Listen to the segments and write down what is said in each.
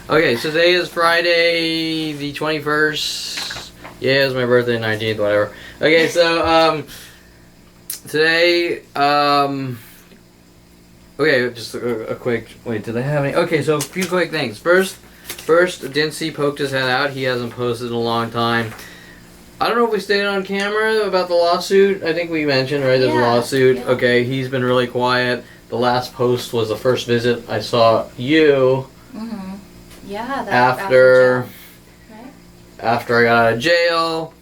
Okay, so today is Friday the 21st. Yeah, it's my birthday, 19th, whatever. Okay, so, today, okay, just a quick, wait, do they have any? Okay, so a few quick things. First, Dinse poked his head out. He hasn't posted in a long time. I don't know if we stayed on camera about the lawsuit. I think we mentioned, right? There's a lawsuit. Yeah. Okay, he's been really quiet. The last post was the first visit I saw you. Mm-hmm. Yeah, that after I got out of jail.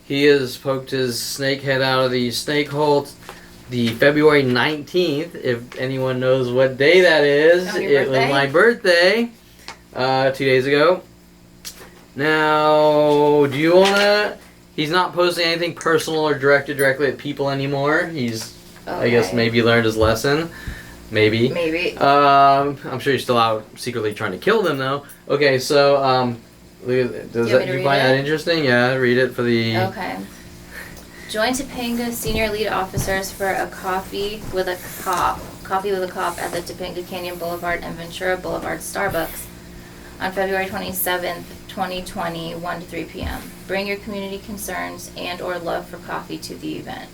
He has poked his snake head out of the snake hole. The February 19th, if anyone knows what day that is, it was my birthday 2 days ago. Now, do you want to... He's not posting anything personal or directed directly at people anymore. He's, I guess, maybe learned his lesson. Maybe. I'm sure he's still out secretly trying to kill them, though. Okay, so, do you find that interesting? Yeah, read it for the... Okay. Join Topanga senior lead officers for a coffee with a cop at the Topanga Canyon Boulevard and Ventura Boulevard Starbucks on February 27th, 2020, 1 to 3 p.m. Bring your community concerns and or love for coffee to the event.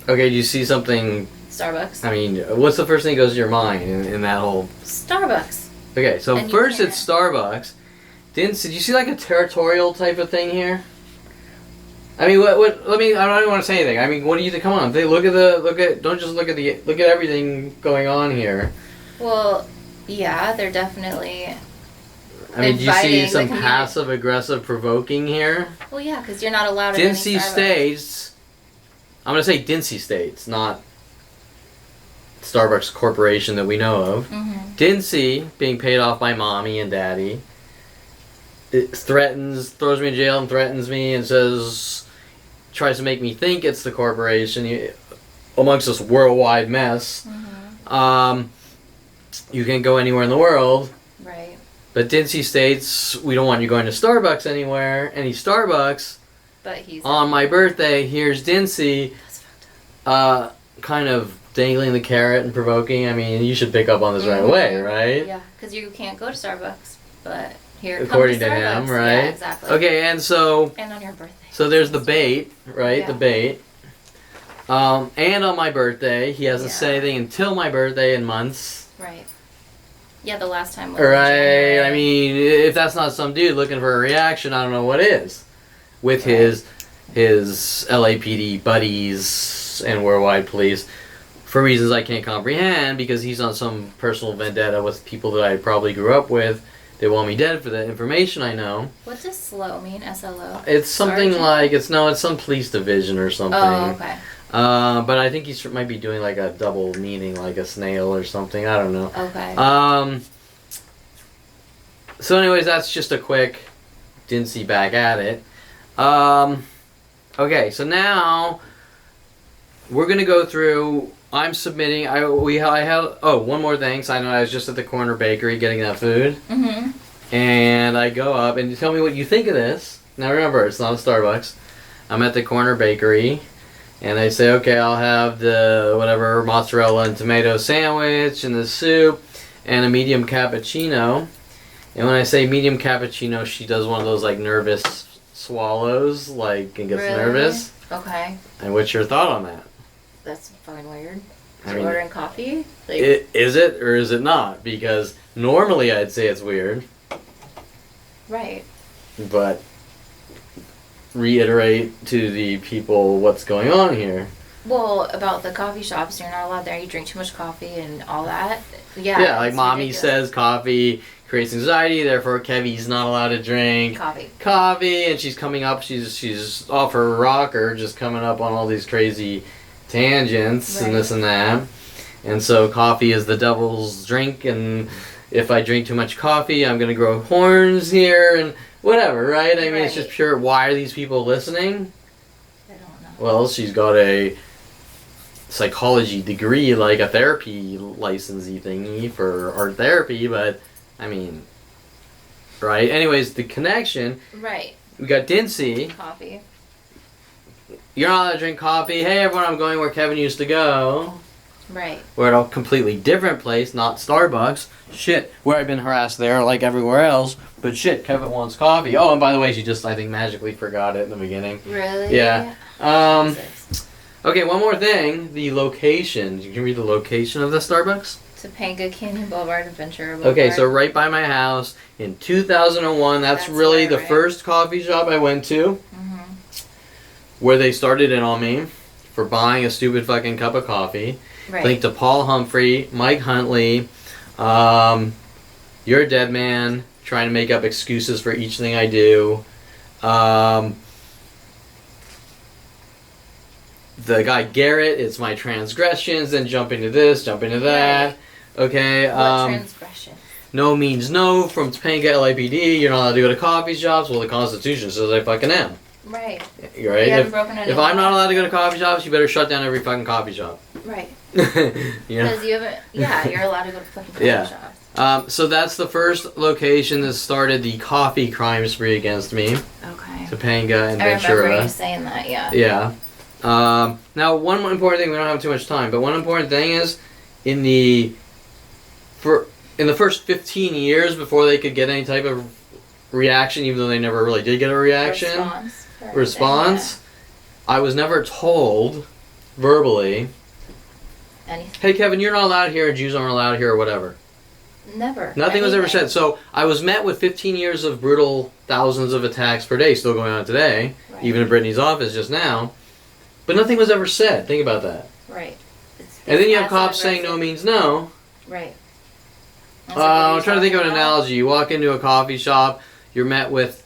Okay, do you see something... Starbucks. I mean, what's the first thing that goes to your mind in that whole... Starbucks. Okay, so first it's Starbucks. Dinse, did you see like a territorial type of thing here? I mean, I don't even want to say anything. I mean, what do you think? Come on, don't just look at everything going on here. Well, yeah, they're definitely... I mean, do you see some passive aggressive provoking here? Well, yeah, because you're not allowed in Dinse states. I'm gonna say Dinse states, not Starbucks Corporation that we know of. Mm-hmm. Dinse being paid off by mommy and daddy. It throws me in jail and threatens me and tries to make me think it's the corporation amongst this worldwide mess. Mm-hmm. You can't go anywhere in the world. Right. But Dinse states, we don't want you going to Starbucks any Starbucks. But he's... On my birthday, here's Dinse, kind of dangling the carrot and provoking. I mean, you should pick up on this right away, right? Yeah, because you can't go to Starbucks, but... According to him, right? Yeah, exactly. Okay, and on your birthday. So there's the bait, right? Yeah. The bait. And on my birthday, he hasn't said anything until my birthday in months. Right. Yeah, the last time was right. I mean, if that's not some dude looking for a reaction, I don't know what is. With his LAPD buddies and worldwide police, for reasons I can't comprehend, because he's on some personal vendetta with people that I probably grew up with. They want me dead for the information I know. What does SLO mean? SLO? It's something like it's some police division or something. Oh, okay. But I think he might be doing like a double meaning, like a snail or something. I don't know. Okay. So, anyways, that's just a quick Dinse back at it. Okay, so now we're gonna go through. I'm submitting. I have. Oh, one more thing. So I know I was just at the corner bakery getting that food. Mm-hmm. And I go up and you tell me what you think of this. Now remember, it's not a Starbucks. I'm at the corner bakery, and they say, okay, I'll have the whatever mozzarella and tomato sandwich and the soup and a medium cappuccino. And when I say medium cappuccino, she does one of those like nervous swallows, like and gets nervous. Okay. And what's your thought on that? That's fucking weird. I mean, ordering coffee? Is it or is it not? Because normally I'd say it's weird. Right. But reiterate to the people what's going on here. Well, about the coffee shops, you're not allowed there. You drink too much coffee and all that. Yeah. Yeah, like mommy says coffee creates anxiety, therefore Kevy's not allowed to drink coffee, and she's coming up, she's off her rocker, just coming up on all these crazy tangents and this and that. And so coffee is the devil's drink, and if I drink too much coffee, I'm gonna grow horns here and whatever, right? I mean, it's just pure. Why are these people listening? I don't know. Well, she's got a psychology degree, like a therapy licensee thingy for art therapy, but I mean, right? Anyways, the connection. Right. We got Dinse. Coffee. You're not allowed to drink coffee. Hey, everyone, I'm going where Kevin used to go. Right. We're at a completely different place, not Starbucks. Shit, where I've been harassed there like everywhere else. But shit, Kevin wants coffee. Oh, and by the way, she just, I think, magically forgot it in the beginning. Really? Yeah. Okay, one more thing. The location. You can read the location of the Starbucks? Topanga Canyon Boulevard and Ventura Boulevard. Okay, so right by my house in 2001. That's really the first coffee shop I went to. Where they started it on me for buying a stupid fucking cup of coffee. Right. Linked to Paul Humphry, Mike Huntley, You're a Dead Man, trying to make up excuses for each thing I do. The guy Garrett, it's my transgressions, then jump into this, jump into that. Right. Okay. What transgression? No means no from Topanga LAPD. You're not allowed to go to coffee shops. Well, the Constitution says I fucking am. Right. You're right. If I'm not allowed to go to coffee shops, you better shut down every fucking coffee shop. Right. You know? Because you haven't. Yeah, you're allowed to go to fucking coffee shops. So that's the first location that started the coffee crime spree against me. Okay. Topanga and Ventura. I remember you saying that. Yeah. Yeah. Now, one important thing, we don't have too much time, but one important thing is in the first 15 years before they could get any type of reaction, even though they never really did get a reaction. Response. I was never told verbally, anything. Hey Kevin, you're not allowed here, Jews aren't allowed here, or whatever. Never. Nothing was ever said. So I was met with 15 years of brutal thousands of attacks per day, still going on today, even in Brittany's office just now. But nothing was ever said. Think about that. Right. And then you have cops saying no means no. Right. I'm trying to think of an analogy. You walk into a coffee shop, you're met with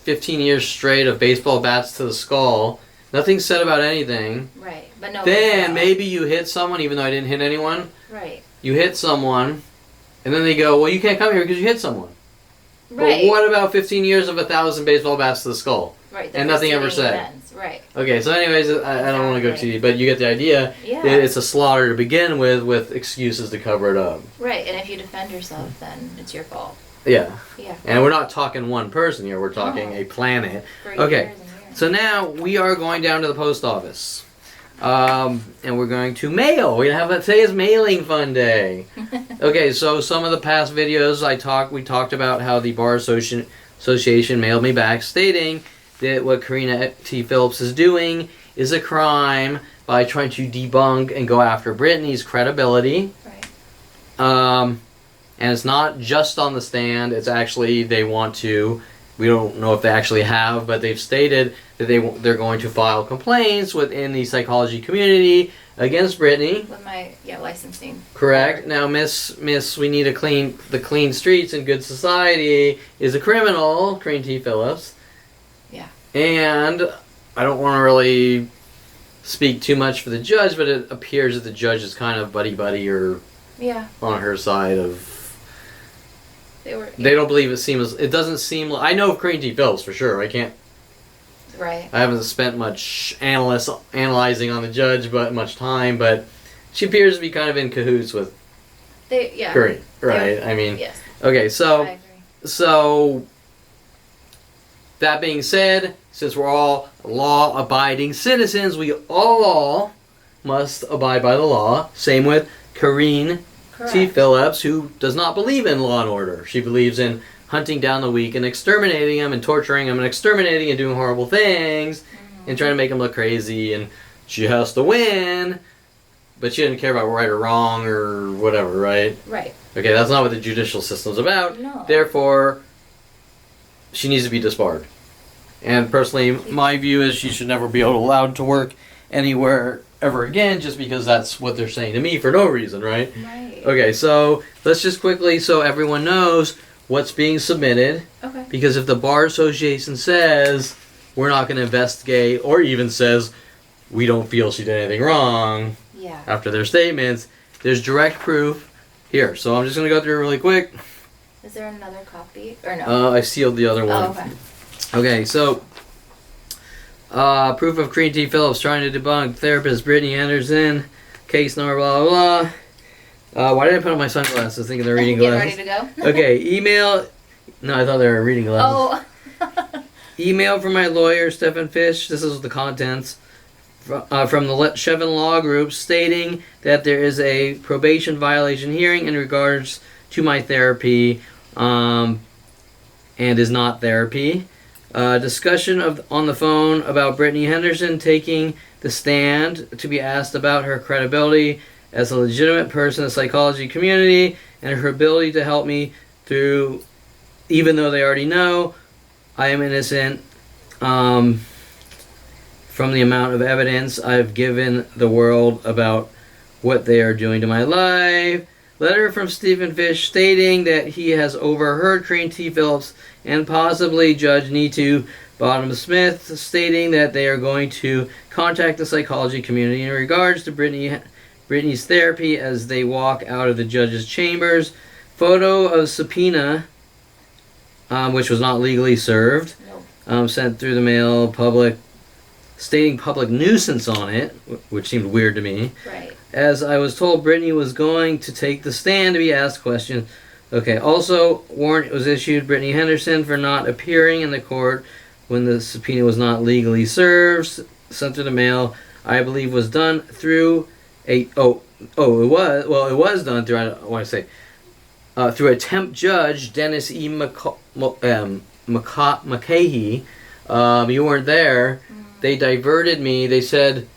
15 years straight of baseball bats to the skull. Nothing said about anything. Right. But no. Then maybe you hit someone, even though I didn't hit anyone. Right. You hit someone, and then they go, well, you can't come here because you hit someone. Right. But what about 15 years of 1,000 baseball bats to the skull? Right. And nothing ever said. Events. Right. Okay, so anyways, I don't want to go too deep, but you get the idea. Yeah. It's a slaughter to begin with excuses to cover it up. Right, and if you defend yourself, then it's your fault. Yeah. Yeah. And we're not talking one person here, we're talking a planet. Okay, so now we are going down to the post office. And we're going to mail. We're going to have, today is mailing fun day. Okay, so some of the past videos we talked about how the Bar Association mailed me back stating that what Karine T Philips is doing is a crime by trying to debunk and go after Brittany's credibility. Right. And it's not just on the stand, it's actually they want to, we don't know if they actually have, but they've stated that they're going to file complaints within the psychology community against Brittany. With my licensing. Correct. Now Miss we need the clean streets and good society is a criminal, Karine T Philips. Yeah. And I don't want to really speak too much for the judge, but it appears that the judge is kind of buddy or on her side of. They don't believe it doesn't seem. I know Karine T Philips for sure. I can't. Right. I haven't spent much analyzing on the judge, but much time. But she appears to be kind of in cahoots with. Karine, right? I mean. Yes. Okay, so. I agree. So. That being said, since we're all law-abiding citizens, we all must abide by the law. Same with Karine T Philips, who does not believe in law and order. She believes in hunting down the weak and exterminating them and torturing them and exterminating and doing horrible things and trying to make them look crazy. And she has to win, but she doesn't care about right or wrong or whatever, right? Right. Okay, that's not what the judicial system's about. No. Therefore, she needs to be disbarred. And personally, my view is she should never be allowed to work anywhere ever again, just because that's what they're saying to me for no reason, right? Right. Okay, so let's just quickly, so everyone knows what's being submitted. Okay. Because if the Bar Association says we're not going to investigate, or even says we don't feel she did anything wrong after their statements, there's direct proof here. So I'm just going to go through it really quick. Is there another copy? Or no? I sealed the other one. Oh, okay. Okay, so proof of Karine T Philips trying to debunk therapist Brittany Henderson, case number blah blah blah. Why did I put on my sunglasses thinking they're reading glasses? Ready to go? Okay, email. No, I thought they were reading glasses. Oh. Email from my lawyer, Stephen Fish. This is the contents. from the Chevin Law Group stating that there is a probation violation hearing in regards to my therapy and is not therapy. Discussion on the phone about Brittany Henderson taking the stand to be asked about her credibility as a legitimate person in the psychology community and her ability to help me through, even though they already know I am innocent from the amount of evidence I've given the world about what they are doing to my life. Letter from Stephen Fish stating that he has overheard Karine T Philips and possibly Judge Neetu Bottom-Smith stating that they are going to contact the psychology community in regards to Brittany's therapy as they walk out of the judge's chambers. Photo of subpoena, which was not legally served, sent through the mail, stating public nuisance on it, which seemed weird to me. Right. As I was told, Brittany was going to take the stand to be asked questions. Okay, also, warrant was issued Brittany Henderson for not appearing in the court when the subpoena was not legally served, sent through the mail. I believe was done through it was done through, I want to say, through a temp judge, Dennis E. McCahey. You weren't there. They diverted me. They said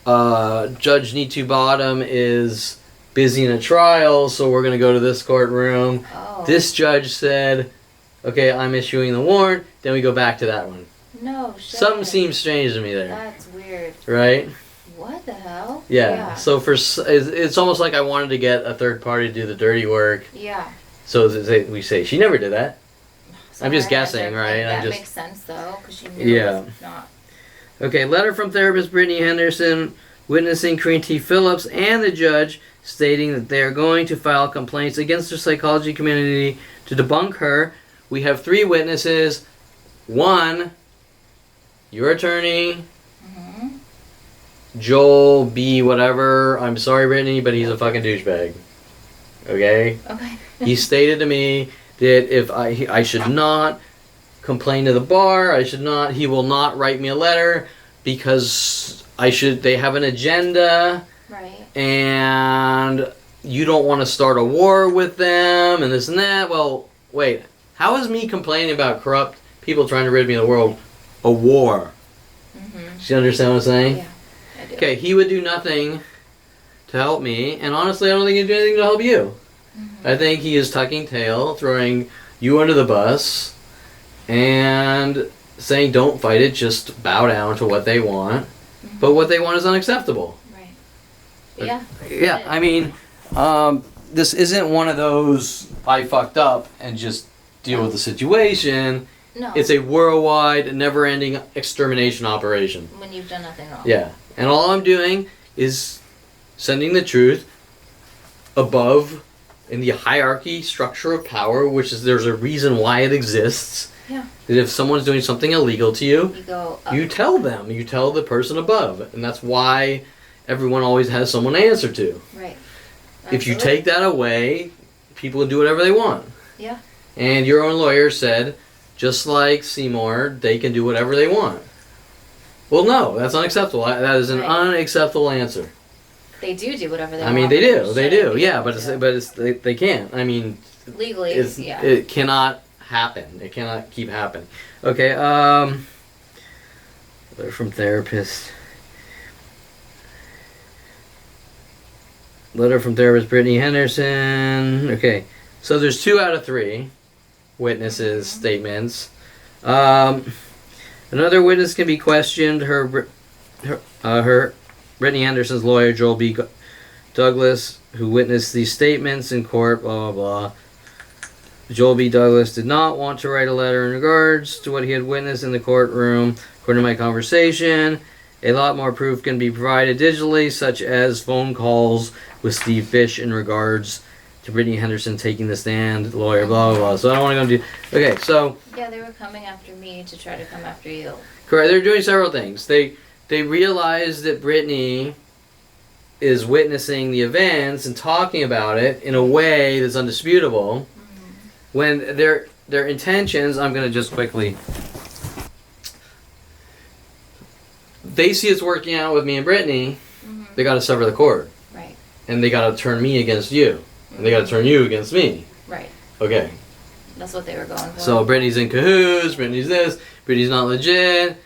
Judge Neetu Bottom is busy in a trial, so we're going to go to this courtroom. Oh. This judge said, okay, I'm issuing the warrant. Then we go back to that one. No shit. Something seems strange to me there. That's weird. Right? What the hell? Yeah. So it's almost like I wanted to get a third party to do the dirty work. Yeah. So we say, she never did that. So I'm just guessing, right? That makes sense, though, because she knew it was not. Okay, letter from therapist Brittany Henderson, witnessing Karine T Philips and the judge, stating that they are going to file complaints against the psychology community to debunk her. We have 3 witnesses. 1, your attorney, Joel B. whatever. I'm sorry, Brittany, but he's a fucking douchebag. Okay? Okay. He stated to me that if I should not complain to the bar, he will not write me a letter because they have an agenda. Right. And you don't want to start a war with them and this and that. Well, wait. How is me complaining about corrupt people trying to rid me of the world a war? Do you understand what I'm saying? Yeah, I do. Okay, he would do nothing to help me, and honestly, I don't think he'd do anything to help you. I think he is tucking tail, throwing you under the bus, and saying don't fight it, just bow down to what they want. But what they want is unacceptable. Right. Yeah. Yeah, I mean, this isn't one of those I fucked up and just deal with the situation. No. It's a worldwide, never-ending extermination operation. When you've done nothing wrong. Yeah, and all I'm doing is sending the truth above in the hierarchy structure of power, which is there's a reason why it exists. Yeah. That if someone's doing something illegal to you, you go up. You tell them. You tell the person above, and that's why everyone always has someone to answer to. Right. If you take that away, people will do whatever they want. Yeah. And your own lawyer said, just like Seymour, they can do whatever they want. Well, no, that's unacceptable. That is an unacceptable answer. They do whatever they want. I mean, they do. Yeah, but they can't. I mean, legally, it cannot happen. It cannot keep happening. Okay. Letter from therapist. Letter from therapist Brittany Henderson. Okay, so there's 2 out of 3 witnesses' statements. Another witness can be questioned. Her Brittany Henderson's lawyer, Joel B. Douglas, who witnessed these statements in court, blah, blah, blah. Joel B. Douglas did not want to write a letter in regards to what he had witnessed in the courtroom. According to my conversation, a lot more proof can be provided digitally, such as phone calls with Steve Fish in regards to Brittany Henderson taking the stand, lawyer, blah, blah, blah. So I don't want to go into... Okay, so... Yeah, they were coming after me to try to come after you. Correct. They're doing several things. They realize that Brittany is witnessing the events and talking about it in a way that's undisputable. When their intentions... I'm going to just quickly... they see it's working out with me and Brittany, they got to sever the cord. Right. And they got to turn me against you. And they got to turn you against me. Right. Okay. That's what they were going for. So Brittany's in cahoots, Brittany's this, Brittany's not legit.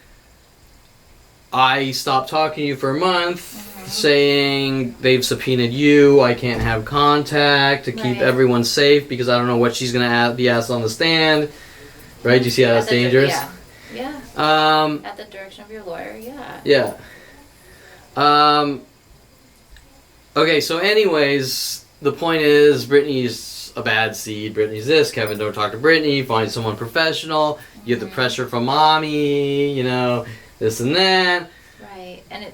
I stopped talking to you for a month, saying they've subpoenaed you, I can't have contact to keep everyone safe because I don't know what she's going to be asked on the stand. Right? Do you see how that's dangerous? Yeah. At the direction of your lawyer, yeah. Yeah. Okay, so anyways, the point is Brittany's a bad seed. Brittany's this. Kevin, don't talk to Brittany. Find someone professional. You get the pressure from mommy, you know, this and that. Right. And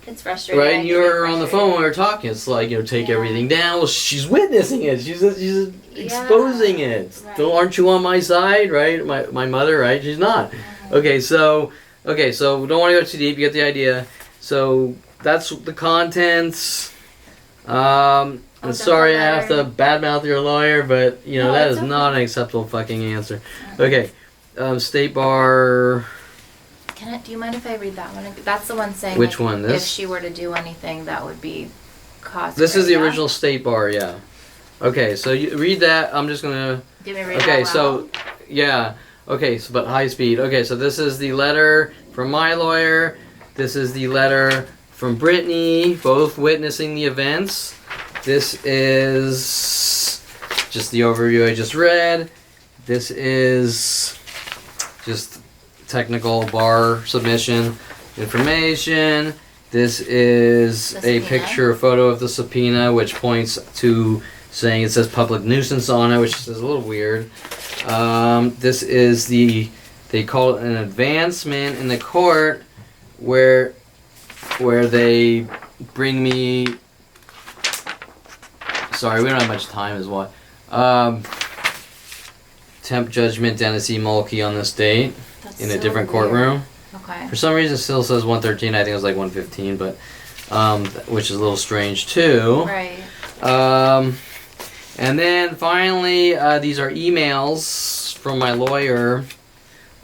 it's frustrating. Right, and you were on the phone when we were talking. It's like, you know, take everything down. Well, she's witnessing it. She's exposing it. Right. Aren't you on my side, right? My mother, right? She's not. Okay, so we don't want to go too deep. You get the idea. So that's the contents. I'm sorry I have to badmouth your lawyer, but you know that is not an acceptable fucking answer. Okay, State Bar. Do you mind if I read that one? That's the one saying which one? This? If she were to do anything, that would be cause. This is the original State Bar, yeah. Okay, so you read that. I'm just gonna. Do me read it okay, out so loud? yeah. Okay, so but high speed. Okay, so this is the letter from my lawyer. This is the letter from Brittany, both witnessing the events. This is just the overview I just read. This is just technical bar submission information. This is a picture, a photo of the subpoena, which points to saying it says public nuisance on it, which is a little weird. This is they call it an advancement in the court where they bring me. Sorry, we don't have much time, is what. Temp judgment Dennis E. Mulkey on this date. That's in a so different weird. courtroom. Okay. For some reason, it still says 113. I think it was like 115, but which is a little strange too. Right. And then finally, these are emails from my lawyer.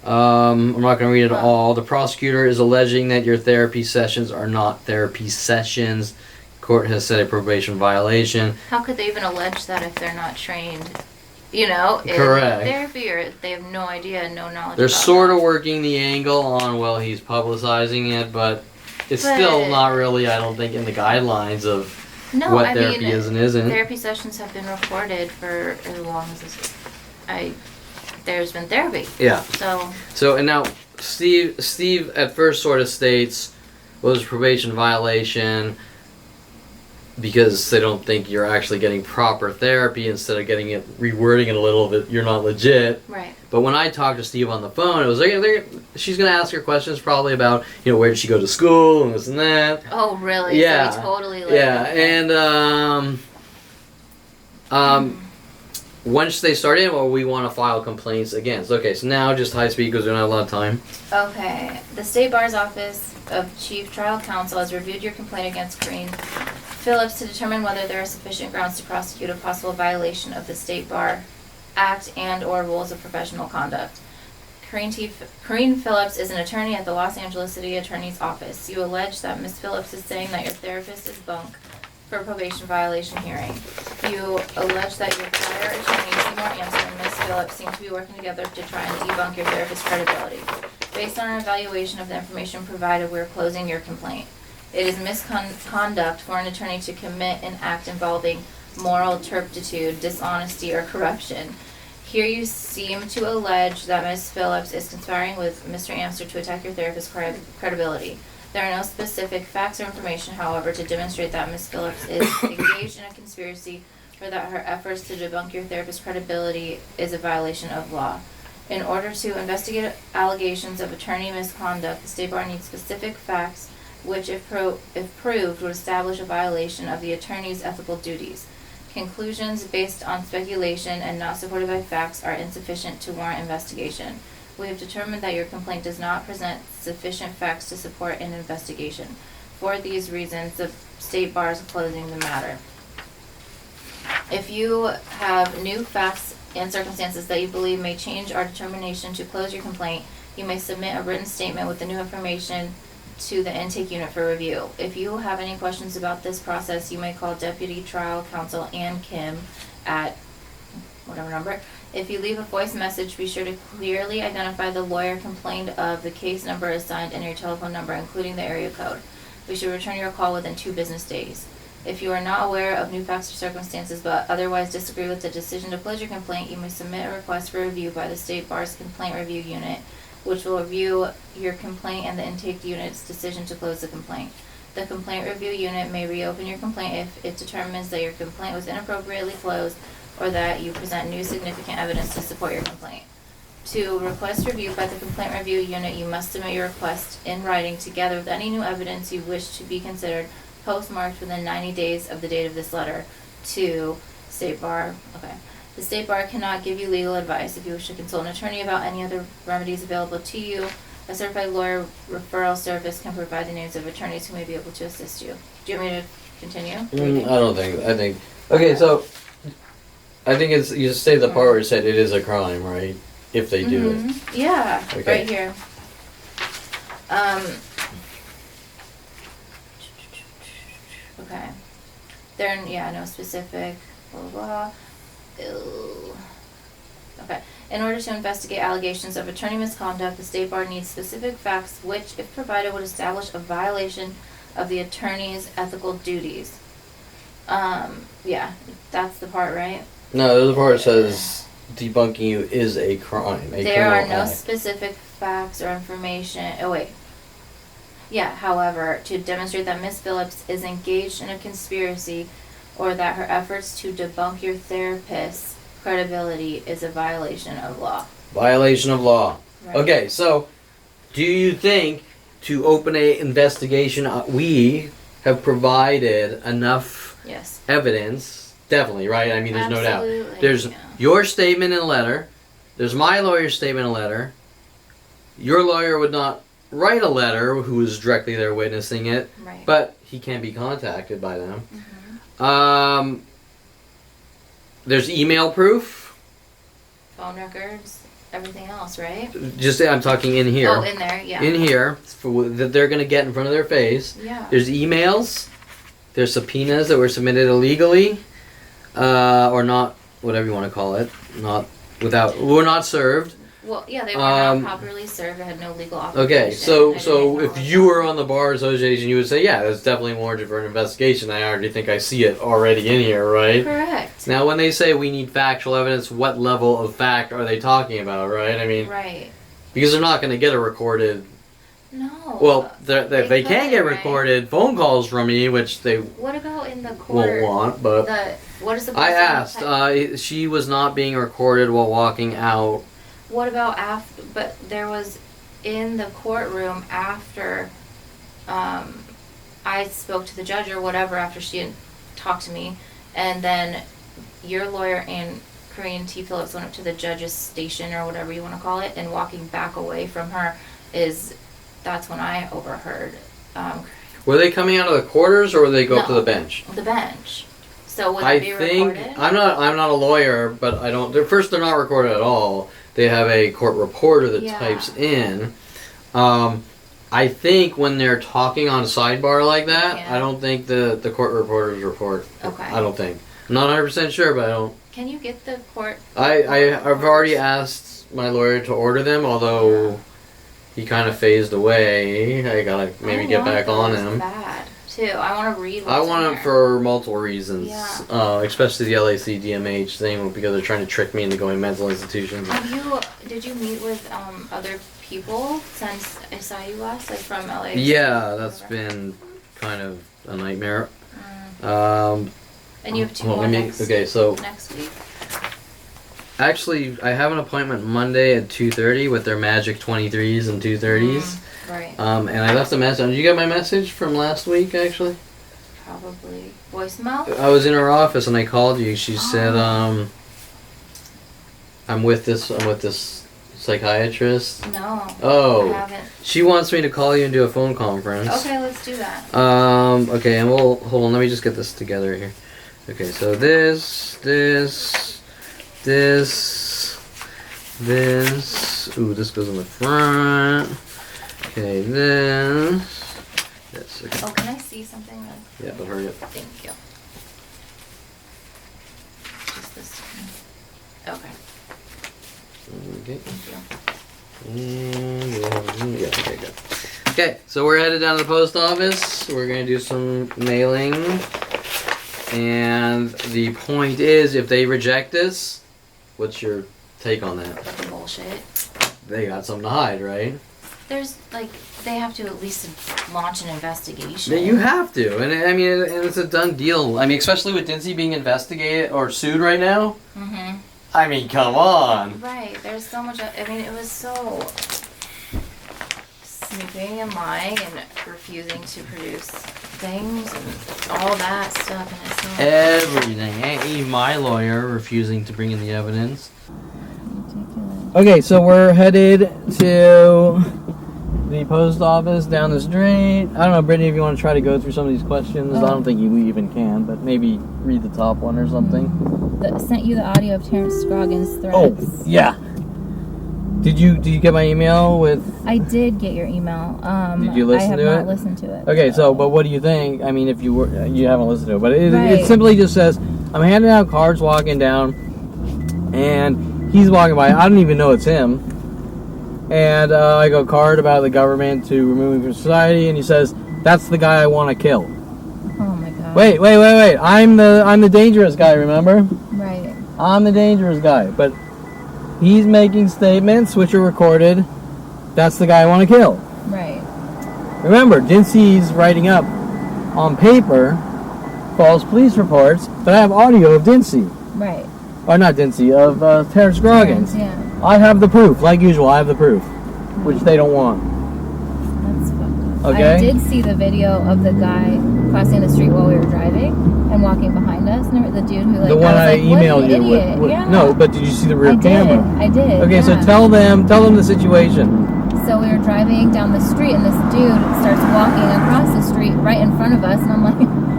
I'm not going to read it all. The prosecutor is alleging that your therapy sessions are not therapy sessions. Court has said a probation violation. How could they even allege that if they're not trained? You know, in correct. Therapy, or they have no idea, no knowledge. They're about sort of that. working the angle on, well, he's publicizing it, but it's still not really, I don't think, in the guidelines of what therapy is and isn't. Therapy sessions have been recorded for as long as there's been therapy. Yeah. So and now Steve at first sort of states, well, there's a probation violation because they don't think you're actually getting proper therapy. Instead of getting it, rewording it a little bit, you're not legit. Right. But when I talked to Steve on the phone, it was like she's gonna ask her questions probably about, you know, where did she go to school and this and that. Oh, really? Yeah. So he totally. Once they start in, well, we want to file complaints against. Okay, so now just high speed because we don't have a lot of time. Okay. The State Bar's Office of Chief Trial Counsel has reviewed your complaint against Karine Philips to determine whether there are sufficient grounds to prosecute a possible violation of the State Bar Act and/or rules of professional conduct. Karine Philips is an attorney at the Los Angeles City Attorney's Office. You allege that Ms. Phillips is saying that your therapist is bunk for a probation violation hearing. You allege that your prior attorney, Seymour Ansel, and Ms. Phillips seem to be working together to try and debunk your therapist's credibility. Based on an evaluation of the information provided, we're closing your complaint. It is misconduct for an attorney to commit an act involving moral turpitude, dishonesty, or corruption. Here you seem to allege that Ms. Phillips is conspiring with Mr. Amster to attack your therapist's credibility. There are no specific facts or information, however, to demonstrate that Ms. Phillips is engaged in a conspiracy or that her efforts to debunk your therapist's credibility is a violation of law. In order to investigate allegations of attorney misconduct, the State Bar needs specific facts which, if proved, would establish a violation of the attorney's ethical duties. Conclusions based on speculation and not supported by facts are insufficient to warrant investigation. We have determined that your complaint does not present sufficient facts to support an investigation. For these reasons, the State Bar is closing the matter. If you have new facts and circumstances that you believe may change our determination to close your complaint, you may submit a written statement with the new information to the intake unit for review. If you have any questions about this process, you may call Deputy Trial Counsel Ann Kim at whatever number. If you leave a voice message, be sure to clearly identify the lawyer complained of, the case number assigned, and your telephone number, including the area code. We should return your call within 2 business days. If you are not aware of new facts or circumstances but otherwise disagree with the decision to close your complaint, you may submit a request for review by the State Bar's Complaint Review Unit, which will review your complaint and the intake unit's decision to close the complaint. The Complaint Review Unit may reopen your complaint if it determines that your complaint was inappropriately closed or that you present new significant evidence to support your complaint. To request review by the Complaint Review Unit, you must submit your request in writing together with any new evidence you wish to be considered, postmarked within 90 days of the date of this letter to State Bar. Okay. The State Bar cannot give you legal advice. If you wish to consult an attorney about any other remedies available to you, a certified lawyer referral service can provide the names of attorneys who may be able to assist you. Do you want me to continue? I don't think. Okay, so I think it's, you just say the part where it said it is a crime, right? If they do it. Yeah, Okay. right here. Okay. No specific, blah, blah, blah. Ew. Okay. In order to investigate allegations of attorney misconduct, the State Bar needs specific facts which, if provided, would establish a violation of the attorney's ethical duties. Yeah, that's the part, right? No, there's the part that says debunking you is a crime. There are no specific facts or information. Oh, wait. Yeah, however, to demonstrate that Ms. Phillips is engaged in a conspiracy or that her efforts to debunk your therapist's credibility is a violation of law. Violation of law. Right. Okay, so do you think to open a investigation, we have provided enough Yes. evidence? Definitely, right? I mean, there's no doubt. Absolutely, There's yeah. your statement in a letter. There's my lawyer's statement in a letter. Your lawyer would not write a letter who is directly there witnessing it, Right. but he can be contacted by them. Mm-hmm. There's email proof. Phone records, everything else, right? Just I'm talking in here. Oh, in there, yeah. In here that they're going to get in front of their face. Yeah. There's emails. There's subpoenas that were submitted illegally, or not, whatever you want to call it. Were not served. Well, yeah, they were not properly served. They had no legal obligation. Okay, so if you were on the bar association, you would say, yeah, that's definitely warranted for an investigation. I already think I see it already in here, right? Correct. Now, when they say we need factual evidence, what level of fact are they talking about, right? I mean, right. Because they're not going to get a recorded. No. Well, they can get recorded phone calls from me, which they what about in the court? won't want, but what is the? I asked. She was not being recorded while walking out. What about after? But there was in the courtroom after I spoke to the judge or whatever after she had talked to me, and then your lawyer and Karine T Philips went up to the judge's station or whatever you want to call it, and walking back away from her that's when I overheard. Were they coming out of the quarters or would they go up to the bench? The bench. So would that be recorded? I'm not a lawyer, but I don't. They're not recorded at all. They have a court reporter that types in. I think when they're talking on a sidebar like that, I don't think the court reporters report. Okay. I don't think. I'm not 100% sure, but I don't. Can you get the court? I've already asked my lawyer to order them, although he kind of phased away. I gotta maybe get back on him. Bad too. I want to read. I want them for multiple reasons. Yeah. Especially the LAC DMH thing, because they're trying to trick me into going mental institutions. Did you meet with other people since I saw you last, like from LA? Yeah, that's been kind of a nightmare. And you have two more next week. Actually, I have an appointment Monday at 2:30 with their Magic 23s and 230s. Right. And I left a message. Did you get my message from last week, actually? Probably. Voicemail? I was in her office and I called you. She said, I'm with this psychiatrist. No. Oh. I haven't. She wants me to call you and do a phone conference. Okay, let's do that. Okay, and we'll, hold on, let me just get this together here. Okay, so this. Ooh, this goes on the front. Okay, this. Yes. Okay. Oh, can I see something? Yeah, but hurry up. Thank you. Just this one. Okay. Okay. Thank you. Yeah, okay, good. Okay, so we're headed down to the post office. We're going to do some mailing. And the point is, if they reject this, what's your take on that? Bullshit. They got something to hide, right? There's, like, they have to at least launch an investigation. Yeah, you have to. And I mean, and it's a done deal. I mean, especially with Dinse being investigated or sued right now. Mm-hmm. I mean, come on. Right. There's so much. I mean, it was so snooping and lying and refusing to produce things and all that stuff. And it's so Everything. Even my lawyer refusing to bring in the evidence. Okay, so we're headed to the post office down the street. I don't know, Brittany, if you want to try to go through some of these questions. I don't think you even can, but maybe read the top one or something. Sent you the audio of Terrance Scroggins' threats. Oh, yeah. Did you get my email with... I did get your email. Did you listen to it? I have not listened to it. Okay, so, but what do you think? I mean, if you haven't listened to it, but it Right. simply just says, I'm handing out cards walking down, and he's walking by. I don't even know it's him. And I go, card about the government to remove him from society, and he says, that's the guy I want to kill. Oh my god. Wait. I'm the dangerous guy, remember? Right. I'm the dangerous guy. But he's making statements which are recorded. That's the guy I want to kill. Right. Remember, Dinse's writing up on paper false police reports, but I have audio of Dinse. Right. Or not Dinse, of Terrance Scroggins. Yeah. I have the proof. Like usual, I have the proof. Which they don't want. That's fucked up. Okay? I did see the video of the guy crossing the street while we were driving and walking behind us. Remember the dude who like... The one I emailed you idiot. with. Yeah. No, but did you see the rear camera? I did. Okay, so yeah. tell them the situation. So we were driving down the street and this dude starts walking across the street right in front of us and I'm like,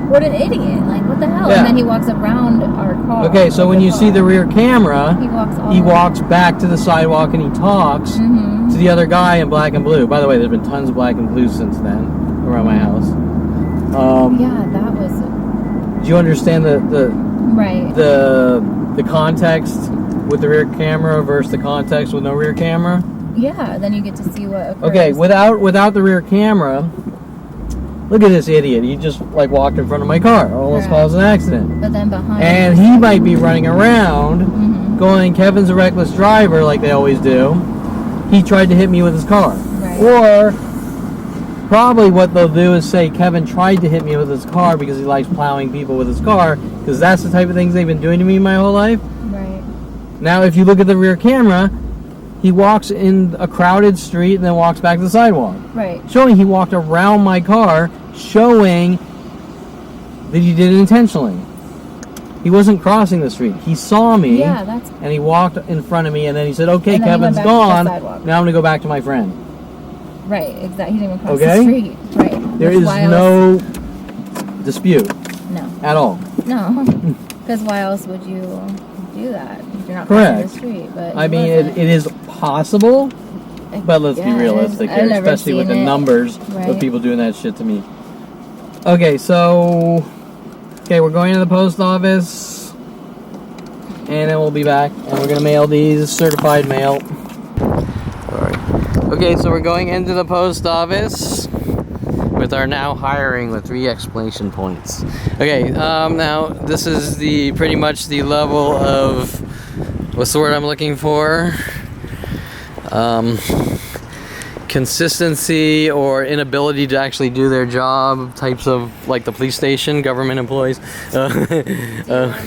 what an idiot. Like, what the hell? Yeah. And then he walks around our car. Okay, so when you see the rear camera, he walks back to the sidewalk and he talks to the other guy in black and blue. By the way, there's been tons of black and blue since then around my house. Yeah, that was... Do you understand Right. the context with the rear camera versus the context with no rear camera? Yeah, then you get to see what occurs. Okay, without the rear camera, look at this idiot. He just like walked in front of my car, almost caused an accident. But then behind... And he might be running around going, Kevin's a reckless driver, like they always do. He tried to hit me with his car. Right. Or probably what they'll do is say Kevin tried to hit me with his car because he likes plowing people with his car, because that's the type of things they've been doing to me my whole life. Right. Now, if you look at the rear camera, he walks in a crowded street and then walks back to the sidewalk. Right. Showing he walked around my car, showing that he did it intentionally. He wasn't crossing the street. He saw me, and he walked in front of me, and then he said, okay, Kevin's gone. Now I'm going to go back to my friend. Right, exactly. He didn't even cross the street. Right. There is no dispute. No. At all. No. Because why else would you do that if you're not Correct. crossing the street? But I mean, it is possible, but let's be realistic here, especially with the numbers of people doing that shit to me. Okay, so... Okay, we're going to the post office, and then we'll be back, and we're going to mail these, certified mail. Alright. Okay, so we're going into the post office with our now hiring with 3 exclamation points. Okay, now this is pretty much the level of, what's the word I'm looking for? Consistency or inability to actually do their job, types of, like the police station, government employees. Do you want me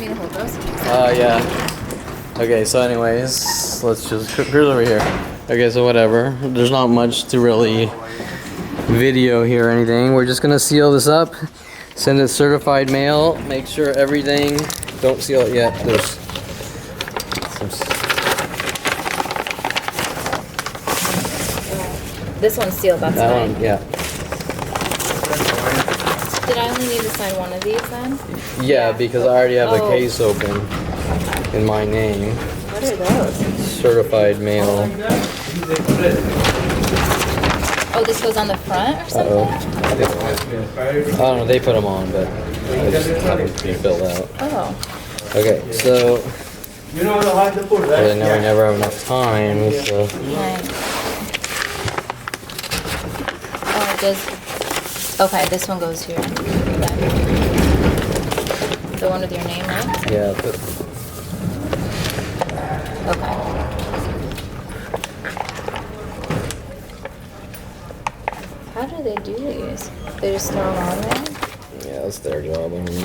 to hold those? Yeah. Okay, so anyways, let's just cruise over here. Okay, so whatever. There's not much to really video here or anything. We're just gonna seal this up, send it certified mail, make sure everything, don't seal it yet. There's some... This one's sealed, that's fine. One, yeah. Did I only need to sign one of these then? Yeah, because I already have a case open in my name. What are those? Certified mail. Oh, this goes on the front or something? I don't know, they put them on, but I just haven't been filled out. Oh. Okay, so You know how to put I know we never have enough time, so Right. Oh, it does. Okay, this one goes here. The one with your name on it? yeah, but Okay. How do they do these? They just throw them on there? yeah, that's their job. I mean.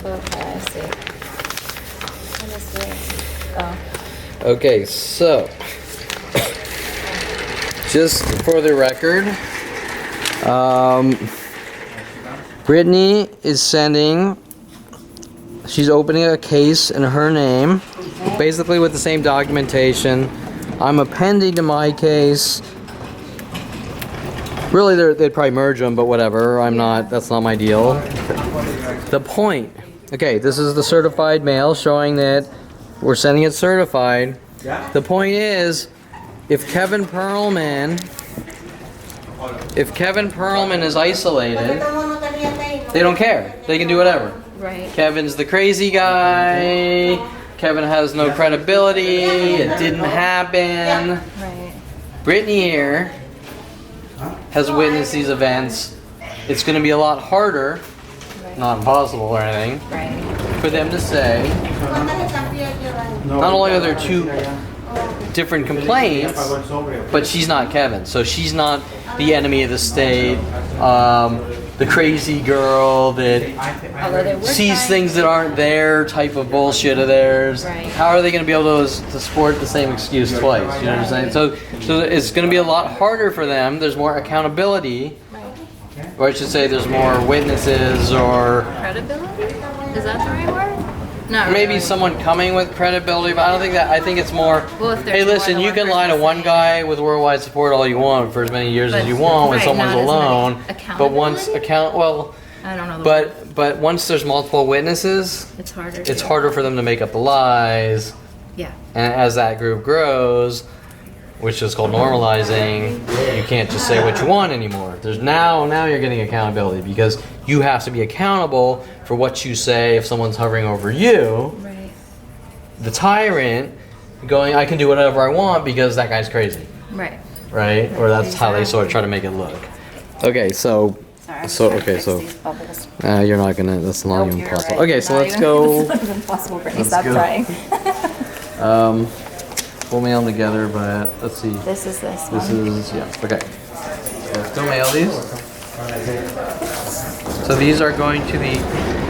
Okay, I see. What is this? Oh. Okay, so just for the record, Brittany is she's opening a case in her name, basically with the same documentation. I'm appending to my case. Really, they'd probably merge them, but whatever. That's not my deal. The point. Okay, this is the certified mail showing that we're sending it certified. The point is, if Kevin Perlman is isolated, they don't care. They can do whatever. Right. Kevin's the crazy guy. Kevin has no credibility. It didn't happen. Right. Brittany here has witnessed these events. It's going to be a lot harder, not impossible or anything, Right. for them to say, not only are there two different complaints, but she's not Kevin. So she's not the enemy of the state, the crazy girl that Although they were sees trying- things that aren't there type of bullshit of theirs. Right. How are they going to be able to support the same excuse twice? You know what I'm saying? So it's going to be a lot harder for them. There's more accountability, or I should say there's more witnesses, or Credibility? Is that the right word? Not maybe really. someone coming with credibility, but I don't think that. I think it's more, Well, if there's hey, more listen, than you one can lie to person one saying- guy with worldwide support all you want for as many years as But- you want when right, someone's not as many. alone. But once Accountability? I don't know. but once there's multiple witnesses, it's harder. it's harder for them to make up the lies. Yeah. And as that group grows, which is called normalizing, you can't just say what you want anymore. There's now you're getting accountability because you have to be accountable for what you say if someone's hovering over you. Right. The tyrant going, I can do whatever I want because that guy's crazy, Right. right? Or that's how they sort of try to make it look. Okay, so you're not gonna. That's not even possible. Right. Okay, so Not let's even- go. It's not even possible, Brittany. Let's Stop go. trying. We'll mail them together, but let's see. This is this This one. is, yeah, okay. Still mail these. So these are going to the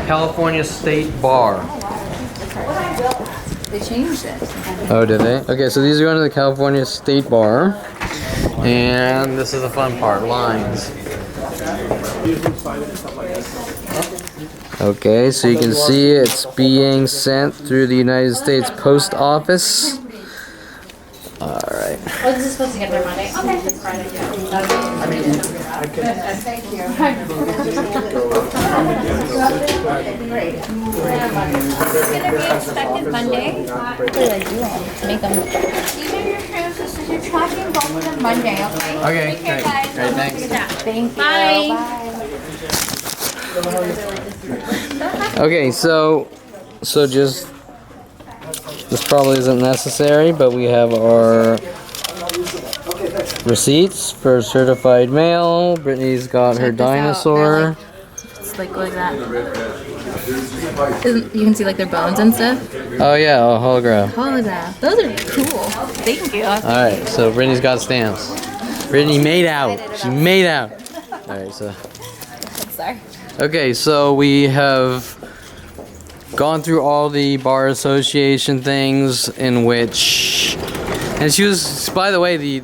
California State Bar. They changed it. Oh, did they? Okay, so these are going to the California State Bar. And this is the fun part, lines. Okay, so you can see it's being sent through the United States Post Office. Alright. Oh, this is supposed to get there Monday. Okay, that's Friday. Thank you. It's gonna be expected Monday. What did I do? Make them. These are your cruises. You're tracking both of them Monday, okay? Okay, Take care, great. guys. Great, thanks. Thank you. Bye. Okay, so just, this probably isn't necessary, but we have our receipts for certified mail. Brittany's got her Check this out. dinosaur. It's like that. You can see like their bones and stuff. Oh yeah, a holograph. Holograph. Those are cool. Thank you. Alright, so Brittany's got stamps. Brittany made out. She made out. Alright, so. Sorry. Okay, so we have gone through all the bar association things in which, and she was, by the way, did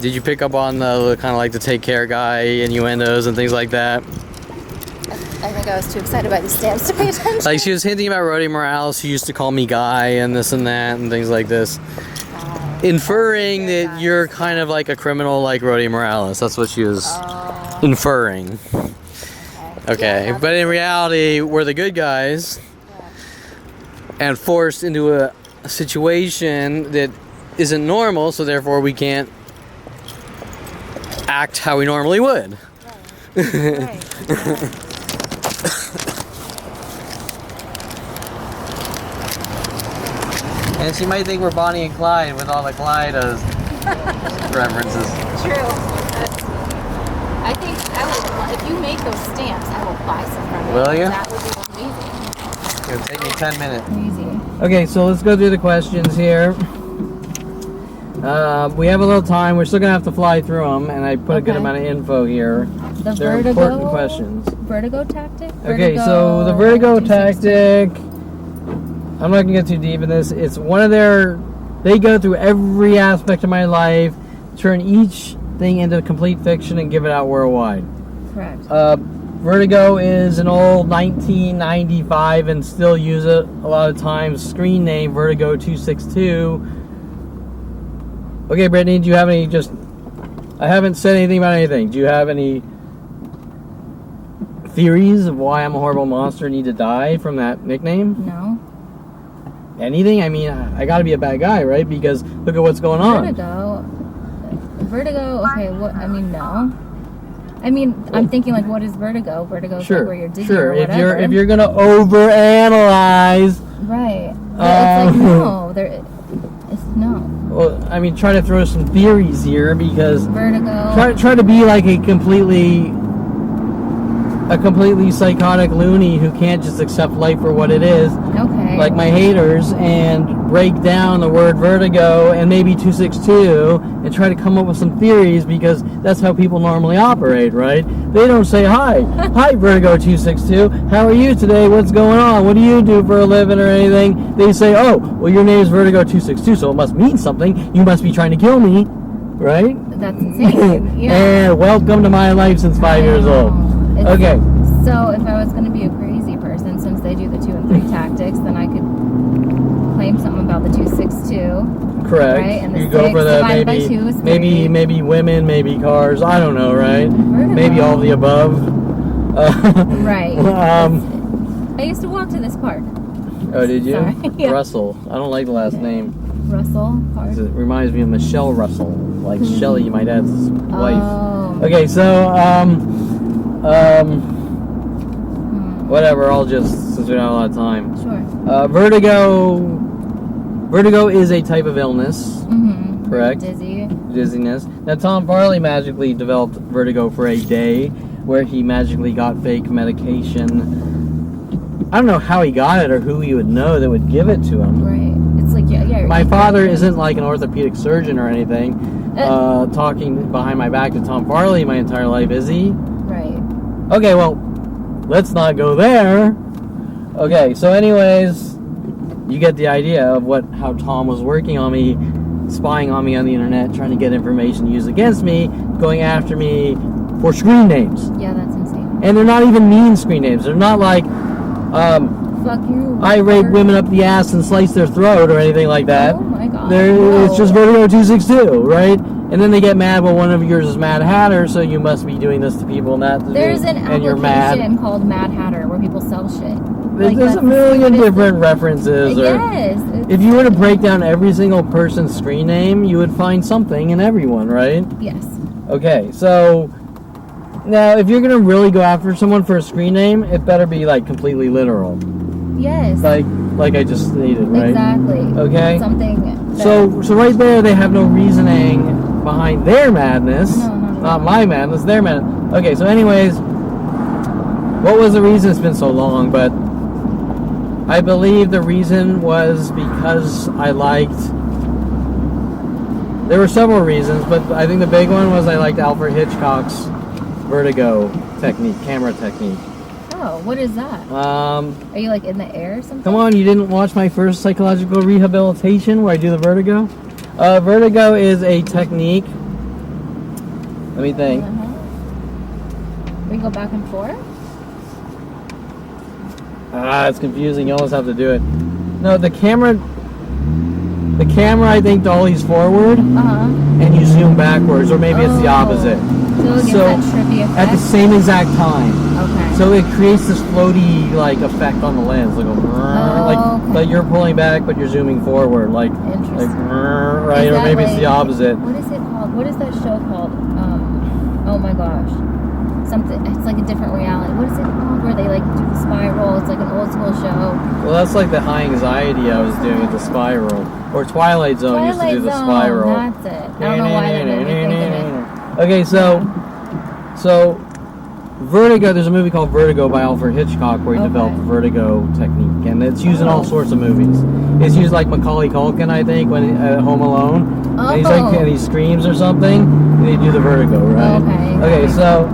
you pick up on the kind of like the take care guy innuendos and things like that? I think I was too excited by the stamps to pay attention. Like she was hinting about Rody Morales, who used to call me guy and this and that and things like this. Inferring that you're kind of like a criminal like Rody Morales. That's what she was inferring. Okay, but in reality, we're the good guys and forced into a situation that isn't normal, so therefore we can't act how we normally would. Right. And she might think we're Bonnie and Clyde with all the Clyde references. True. I think if you make those stamps, I will buy some from you. Will you? That would be amazing. It'll take me 10 minutes. Crazy. Okay, so let's go through the questions here. We have a little time. We're still going to have to fly through them, and I put a good amount of info here. They're important questions. Vertigo tactic? Okay, so the vertigo tactic, I'm not going to get too deep in this. It's one of they go through every aspect of my life, turn each thing into complete fiction, and give it out worldwide. Correct. Vertigo is an old 1995 and still use it a lot of times. Screen name Vertigo 262. Okay, Brittany, do you have any I haven't said anything about anything. Do you have any theories of why I'm a horrible monster and need to die from that nickname? No. Anything? I mean, I gotta be a bad guy, right? Because look at what's going on. Vertigo, okay, no. I mean, I'm thinking like, what is vertigo? Vertigo is like where you're dizzy or whatever. If you're gonna overanalyze, right? But it's like no. Well, I mean, try to throw some theories here because vertigo. Try to be like a completely psychotic loony who can't just accept life for what it is. Okay. Like my haters, and break down the word vertigo and maybe 262 and try to come up with some theories because that's how people normally operate, right? They don't say, hi Vertigo 262, how are you today? What's going on? What do you do for a living or anything? They say, oh, well, your name is Vertigo 262, so it must mean something. You must be trying to kill me, right? That's insane. Yeah. And welcome to my life since 5 years old. Okay. So if I was going to be a crazy person, since they do the 2 and 3 tactics, then I could claim something about the 262. Correct. Right? And the you go for the maybe women, maybe cars. I don't know, right? Maybe all of the above. Right. I used to walk to this park. Oh, did you? Sorry. Yeah. Russell. I don't like the last name. Russell Park. It reminds me of Michelle Russell, like Shelley, my dad's wife. Oh. Okay, so whatever. I'll just, since we don't have a lot of time. Sure. Vertigo is a type of illness. Mm-hmm. Correct. Dizziness. Now, Tom Farley magically developed vertigo for a day, where he magically got fake medication. I don't know how he got it or who he would know that would give it to him. Right. It's like My father isn't like an orthopedic surgeon or anything. Talking behind my back to Tom Farley my entire life, is he? Right. Okay, well, let's not go there. Okay, so anyways, you get the idea of how Tom was working on me, spying on me on the internet, trying to get information used against me, going after me for screen names. Yeah, that's insane. And they're not even mean screen names. They're not like, fuck you. I rape women up the ass and slice their throat or anything like that. Oh my god. It's just Vertigo 262, right? And then they get mad, well, one of yours is Mad Hatter, so you must be doing this to people and that. There's an application called Mad Hatter where people sell shit. There's a million different references. Yes. If you were to break down every single person's screen name, you would find something in everyone, right? Yes. Okay, so now if you're going to really go after someone for a screen name, it better be like completely literal. Yes. Like I just stated, right? Exactly. Okay. Something. So right there, they have no reasoning behind their madness. No, not my madness, their madness. Okay, so anyways, what was the reason? It's been so long, but I believe the reason was because I liked. There were several reasons, but I think the big one was I liked Alfred Hitchcock's vertigo technique, camera technique. Oh, what is that? Are you like in the air or something? Come on, you didn't watch my first psychological rehabilitation where I do the vertigo? Vertigo is a technique. Let me think. We go back and forth? It's confusing. You almost have to do it. No, the camera, I think, dollies forward, and you zoom backwards, or maybe it's the opposite. So it gives that trippy effect? At the same exact time. Okay. So it creates this floaty like effect on the lens, like like you're pulling back, but you're zooming forward, like right, or maybe it's the opposite. What is it called? What is that show called? Oh my gosh, something. It's like a different reality. What is it called? Where they like do the spiral? It's like an old school show. Well, that's like the high anxiety I was doing with the spiral, or Twilight Zone used to do the spiral. That's it. I don't know why that made me think of it. Okay, so Vertigo, there's a movie called Vertigo by Alfred Hitchcock where he developed the vertigo technique, and it's used in all sorts of movies. It's used like Macaulay Culkin, I think, when at Home Alone, and he's like, and he screams or something, and they do the vertigo, right? Okay, so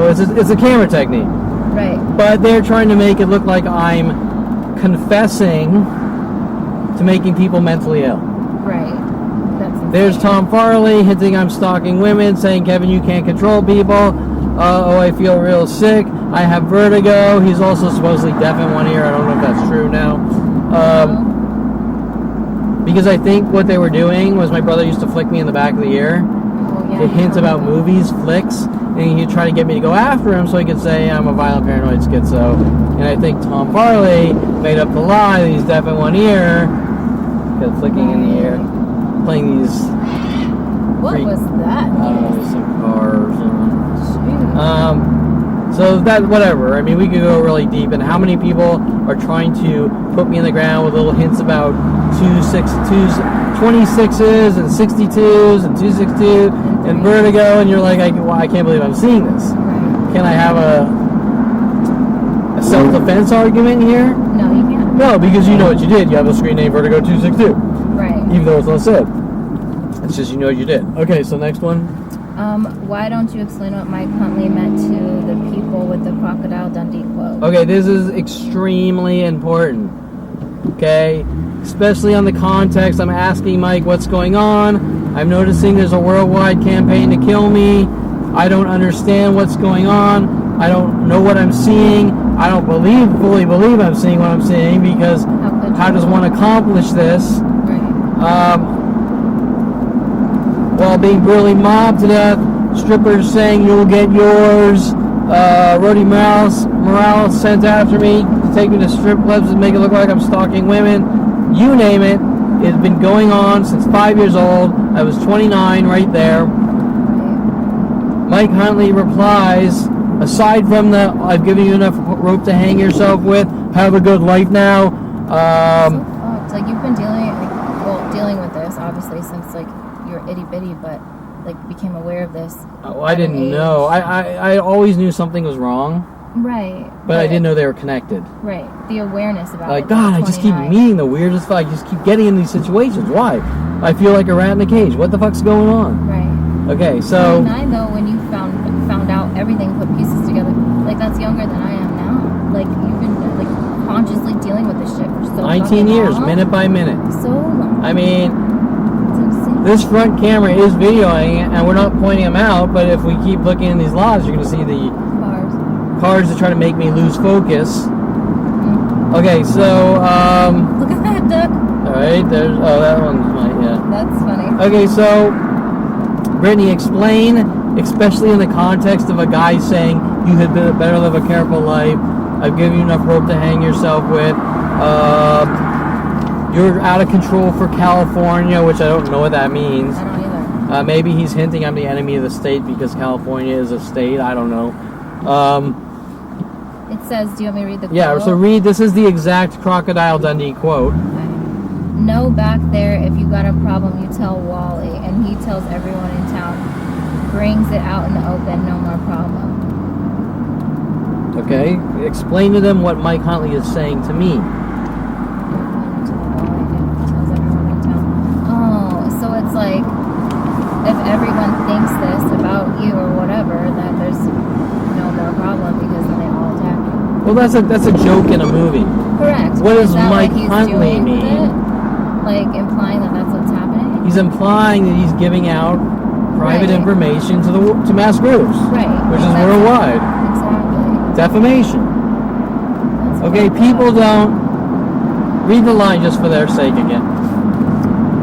it's a camera technique, right? But they're trying to make it look like I'm confessing to making people mentally ill. Right. There's Tom Farley hinting I'm stalking women, saying, Kevin, you can't control people. I feel real sick. I have vertigo. He's also supposedly deaf in one ear. I don't know if that's true now. Because I think what they were doing was my brother used to flick me in the back of the ear to hint about movies, flicks, and he'd try to get me to go after him so he could say I'm a violent paranoid schizo. And I think Tom Farley made up the lie that he's deaf in one ear because flicking in the ear, playing these. What was that? Some cars. So that, whatever. I mean, we could go really deep. And how many people are trying to put me in the ground with little hints about 26s and 62s and 262 and vertigo, and you're like, I can't believe I'm seeing this. Can I have a self-defense argument here? No, you can't. No, because you know what you did. You have a screen name Vertigo 262. Right. Even though it's not said. It's just you know what you did. Okay, so next one. Why don't you explain what Mike Huntley meant to the people with the Crocodile Dundee quote? Okay, this is extremely important. Okay? Especially on the context. I'm asking Mike what's going on. I'm noticing there's a worldwide campaign to kill me. I don't understand what's going on. I don't know what I'm seeing. I don't fully believe I'm seeing what I'm seeing because how does one accomplish this? Right. While being brutally mobbed to death, strippers saying you'll get yours, Rody Morales sent after me to take me to strip clubs and make it look like I'm stalking women, you name it. It's been going on since 5 years old. I was 29 right there. Mike Huntley replies, aside from the I've given you enough rope to hang yourself with, have a good life now. It's like you've been dealing with this obviously since like you're itty bitty, but like became aware of this. Oh, I didn't know. I always knew something was wrong. Right. But I didn't know they were connected. Right. The awareness about like, it. God, I just keep meeting the weirdest fuck. I just keep getting in these situations. Why? I feel like a rat in a cage. What the fuck's going on? Right. Okay, so 29 though, when you found out everything, put pieces together, like that's younger than I am now. Like you've been like consciously dealing with this shit for so 19 years, long. minute by minute. So long. I mean, this front camera is videoing, and we're not pointing them out, but if we keep looking in these lots, you're going to see the cars that try to make me lose focus. Okay, so, look at that duck. Alright, there's, that one's mine, yeah. That's funny. Okay, so, Brittany, explain, especially in the context of a guy saying, you had better live a careful life, I've given you enough rope to hang yourself with, you're out of control for California, which I don't know what that means. I don't either. Maybe he's hinting I'm the enemy of the state because California is a state. I don't know. It says, do you want me to read the quote? Yeah, so this is the exact Crocodile Dundee quote. Okay. No, back there, if you got a problem, you tell Wally, and he tells everyone in town. Brings it out in the open, no more problem. Okay, explain to them what Mike Huntley is saying to me. It's like if everyone thinks this about you or whatever, then there's no more problem because then they all attack you. Well, that's a joke in a movie. Correct. What does like Mike Huntley mean? Like implying that that's what's happening? He's implying that he's giving out private information to mass groups. Right. Which is worldwide. Exactly. Defamation. That's okay, people don't read the line just for their sake again.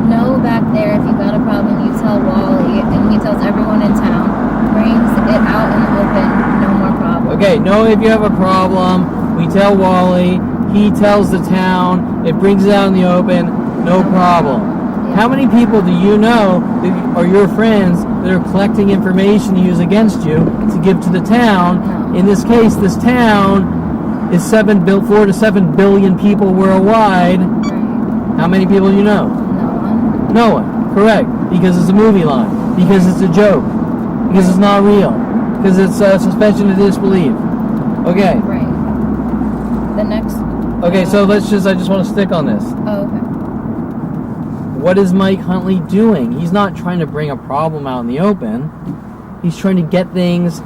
No, back there, if you got a problem, you tell Wally, and he tells everyone in town. Brings it out in the open, no more problem. Okay, no, if you have a problem, we tell Wally, he tells the town, it brings it out in the open, no problem. Yeah. How many people do you know that are your friends that are collecting information to use against you to give to the town? No. In this case, this town is 4 to 7 billion people worldwide. Right. How many people do you know? No one. No one. Correct. Because it's a movie line. Because it's a joke. Because it's not real. Because it's suspension of disbelief. Okay. Right. The next. Okay, so I just want to stick on this. Oh, okay. What is Mike Huntley doing? He's not trying to bring a problem out in the open. He's trying to get things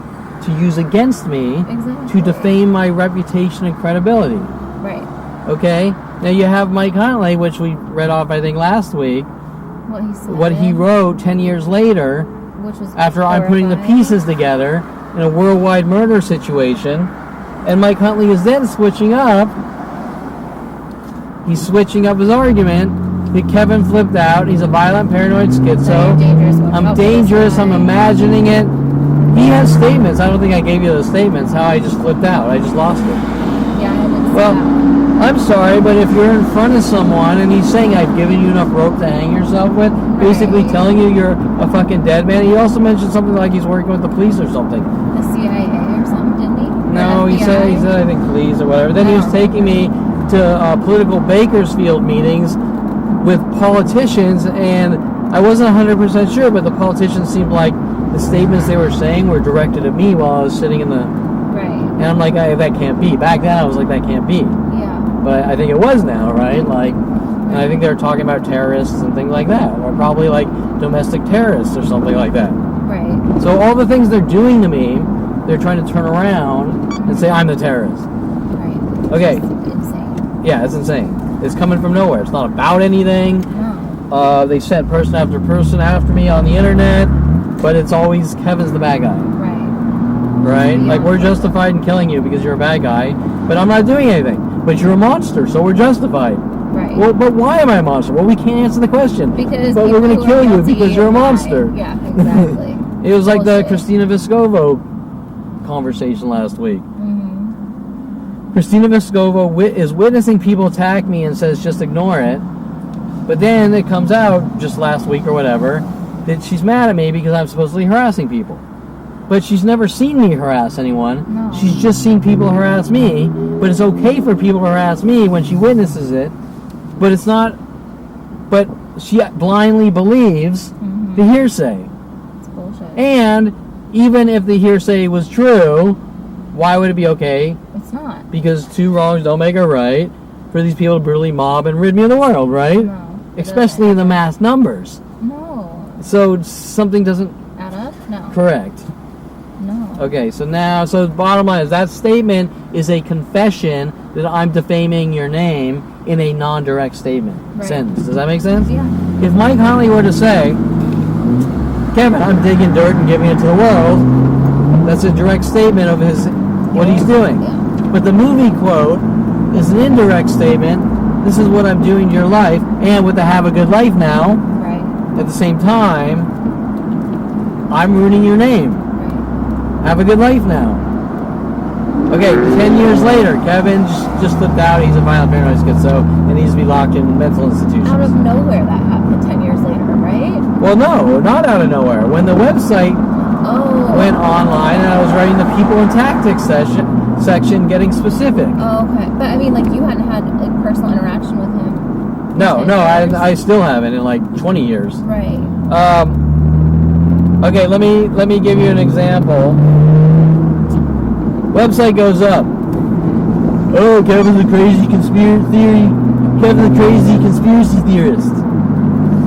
to use against me Exactly. to defame my reputation and credibility. Right. Okay? Now you have Mike Huntley, which we read off, I think, last week. What he said. What he wrote 10 years later, Which was after I'm putting the horrifying. pieces together in a worldwide murder situation. And Mike Huntley is then switching up. He's switching up his argument. That Kevin flipped out. He's a violent, paranoid schizo. So you're dangerous. Watch I'm out for this dangerous. guy. I'm imagining it. He has statements. I don't think I gave you those statements. How I just flipped out. I just lost it. Yeah, I didn't see Well, that. I'm sorry, but if you're in front of someone and he's saying I've given you enough rope to hang yourself with, basically Right. telling you you're a fucking dead man. He also mentioned something like he's working with the police or something. The CIA or something, didn't he? No, Or he said FBI? I think police or whatever. Then he was Oh. taking me to political Bakersfield meetings with politicians, and I wasn't 100% sure, but the politicians seemed like the statements they were saying were directed at me while I was sitting in the... Right. And I'm like, that can't be. Back then I was like, that can't be. Yeah. But I think it was now, right? Like, and I think they were talking about terrorists and things like that, or probably like domestic terrorists or something like that. Right. So all the things they're doing to me, they're trying to turn around and say I'm the terrorist. Right. Okay. It's insane. Yeah, it's insane. It's coming from nowhere. It's not about anything. No. They sent person after person after me on the internet, but it's always Kevin's the bad guy, Right. right? Yeah. Like, we're justified in killing you because you're a bad guy, but I'm not doing anything. But you're a monster, so we're justified. Right. Well, but why am I a monster? Well, we can't answer the question. Because but we're going to people kill are you guilty because you're a and lie. monster. Yeah, exactly. It was like the Bullshit. Christina Vescovo conversation last week. Mm-hmm. Christina Vescovo is witnessing people attack me and says just ignore it. But then it comes out just last week or whatever that she's mad at me because I'm supposedly harassing people. But she's never seen me harass anyone. No. She's just seen people harass me. But it's okay for people to harass me when she witnesses it. But it's not. But she blindly believes Mm-hmm. the hearsay. It's bullshit. And even if the hearsay was true, why would it be okay? It's not. Because two wrongs don't make a right for these people to brutally mob and rid me of the world, right? No. it Especially in the doesn't. mass numbers. No. So something doesn't Add up? No. correct. No. Okay, so the bottom line is that statement is a confession that I'm defaming your name in a non-direct statement Right. sentence. Does that make sense? Yeah. If Mike Huntley were to say, Kevin, I'm digging dirt and giving it to the world, that's a direct statement of what he's doing. Yeah. But the movie quote is an indirect statement. This is what I'm doing to your life, and with the have a good life now, Right. at the same time, I'm ruining your name. Right. Have a good life now. Okay, 10 years later, Kevin just flipped out. He's a violent paranoid schizo and needs to be locked in mental institutions. Out of nowhere that happened 10 years later, right? Well, no, not out of nowhere. When the website Oh. went online and I was writing the people and tactics section getting specific. Oh, okay. But I mean, like, you hadn't had like personal interaction with him. No, 10 no, years. I still haven't in like 20 years. Right. Okay, let me give you an example. Website goes up. Oh, Kevin's a crazy conspiracy theorist.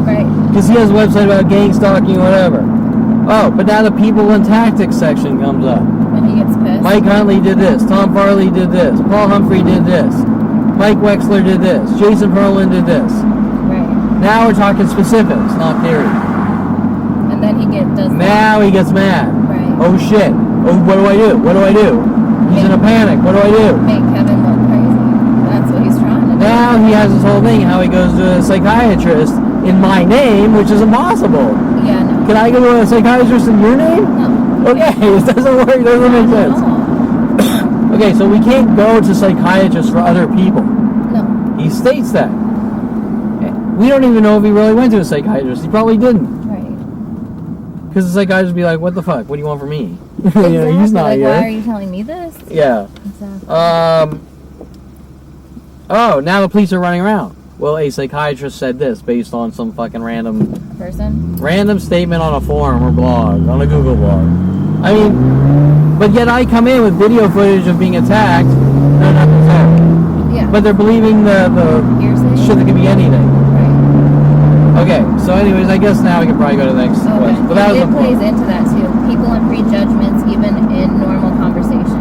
Right. Because he has a website about gang stalking or whatever. Oh, but now the people and tactics section comes up. When he gets pissed. Mike Huntley did this. Tom Farley did this. Paul Humphry did this. Mike Wexler did this. Jason Perlin did this. Right. Now we're talking specifics, not theory. And then he does that. Now he gets mad. Right. Oh shit. Oh, what do I do? What do I do? He's in a panic. What do I do? Make Kevin look crazy. That's what he's trying to do. Now he has this whole thing how he goes to a psychiatrist in my name, which is impossible. Yeah, no. Can I go to a psychiatrist in your name? No. Okay, it doesn't work. It doesn't make sense. Okay, so we can't go to psychiatrists for other people. No. He states that. We don't even know if he really went to a psychiatrist. He probably didn't. Right. Because the psychiatrist would be like, what the fuck? What do you want from me? Exactly. You know, he's not like, here. why are you telling me this? Yeah. Exactly. Oh, now the police are running around. Well, a psychiatrist said this based on some fucking random statement on a forum or blog, on a Google blog. I mean, but yet I come in with video footage of being attacked. No, nothing's there. Yeah. But they're believing the hearsay shit that could be anything. Right. Okay, so anyways, I guess now we can probably go to the next question. But that was it plays into that too. People and prejudgments, even in normal conversations.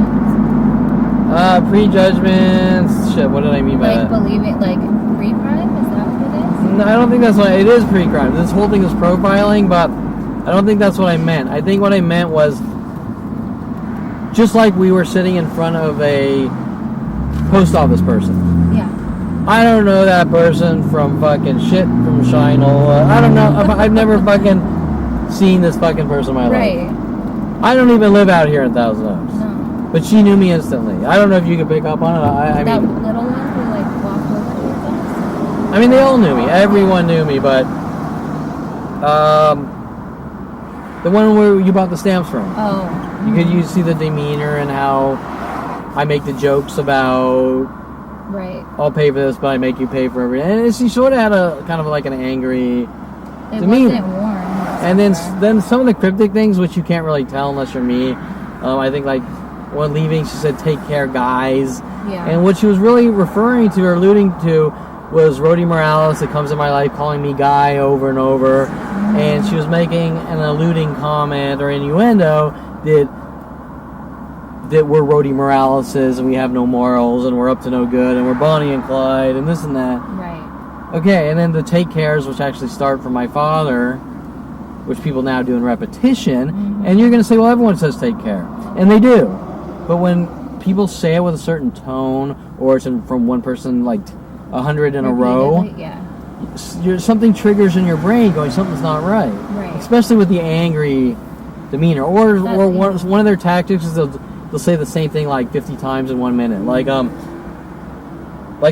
Prejudgments. Shit, what did I mean by that? Like believing, like pre-crime. Is that what it is? No, I don't think that's what it is. Pre-crime. This whole thing is profiling, but I don't think that's what I meant. I think what I meant was just like we were sitting in front of a post office person. Yeah. I don't know that person from fucking shit from Shinola. I don't know. I've never fucking seen this fucking person in my life. Right. I don't even live out here in Thousand Oaks. No. But she knew me instantly. I don't know if you could pick up on it. I That mean, little one who like walked over with us. I mean, they all knew me. Everyone knew me, but the one where you bought the stamps from. Oh. You see the demeanor and how I make the jokes about, Right. I'll pay for this, but I make you pay for everything. And she sort of had a kind of like an angry It demeanor. wasn't warm. And then some of the cryptic things, which you can't really tell unless you're me. I think like when leaving, she said, "Take care, guys." Yeah. And what she was really referring to or alluding to was Rhodey Morales that comes in my life calling me guy over and over. Mm-hmm. And she was making an alluding comment or innuendo that we're Rhodey Moraleses and we have no morals and we're up to no good and we're Bonnie and Clyde and this and that. Right. Okay, and then the take cares, which actually start from my father, which people now do in repetition, and you're going to say, well, everyone says take care. And they do. But when people say it with a certain tone, or it's from one person like 100 in a row, Yeah. something triggers in your brain going, something's not right. Right. Especially with the angry demeanor. Or one of their tactics is they'll say the same thing like 50 times in 1 minute. Like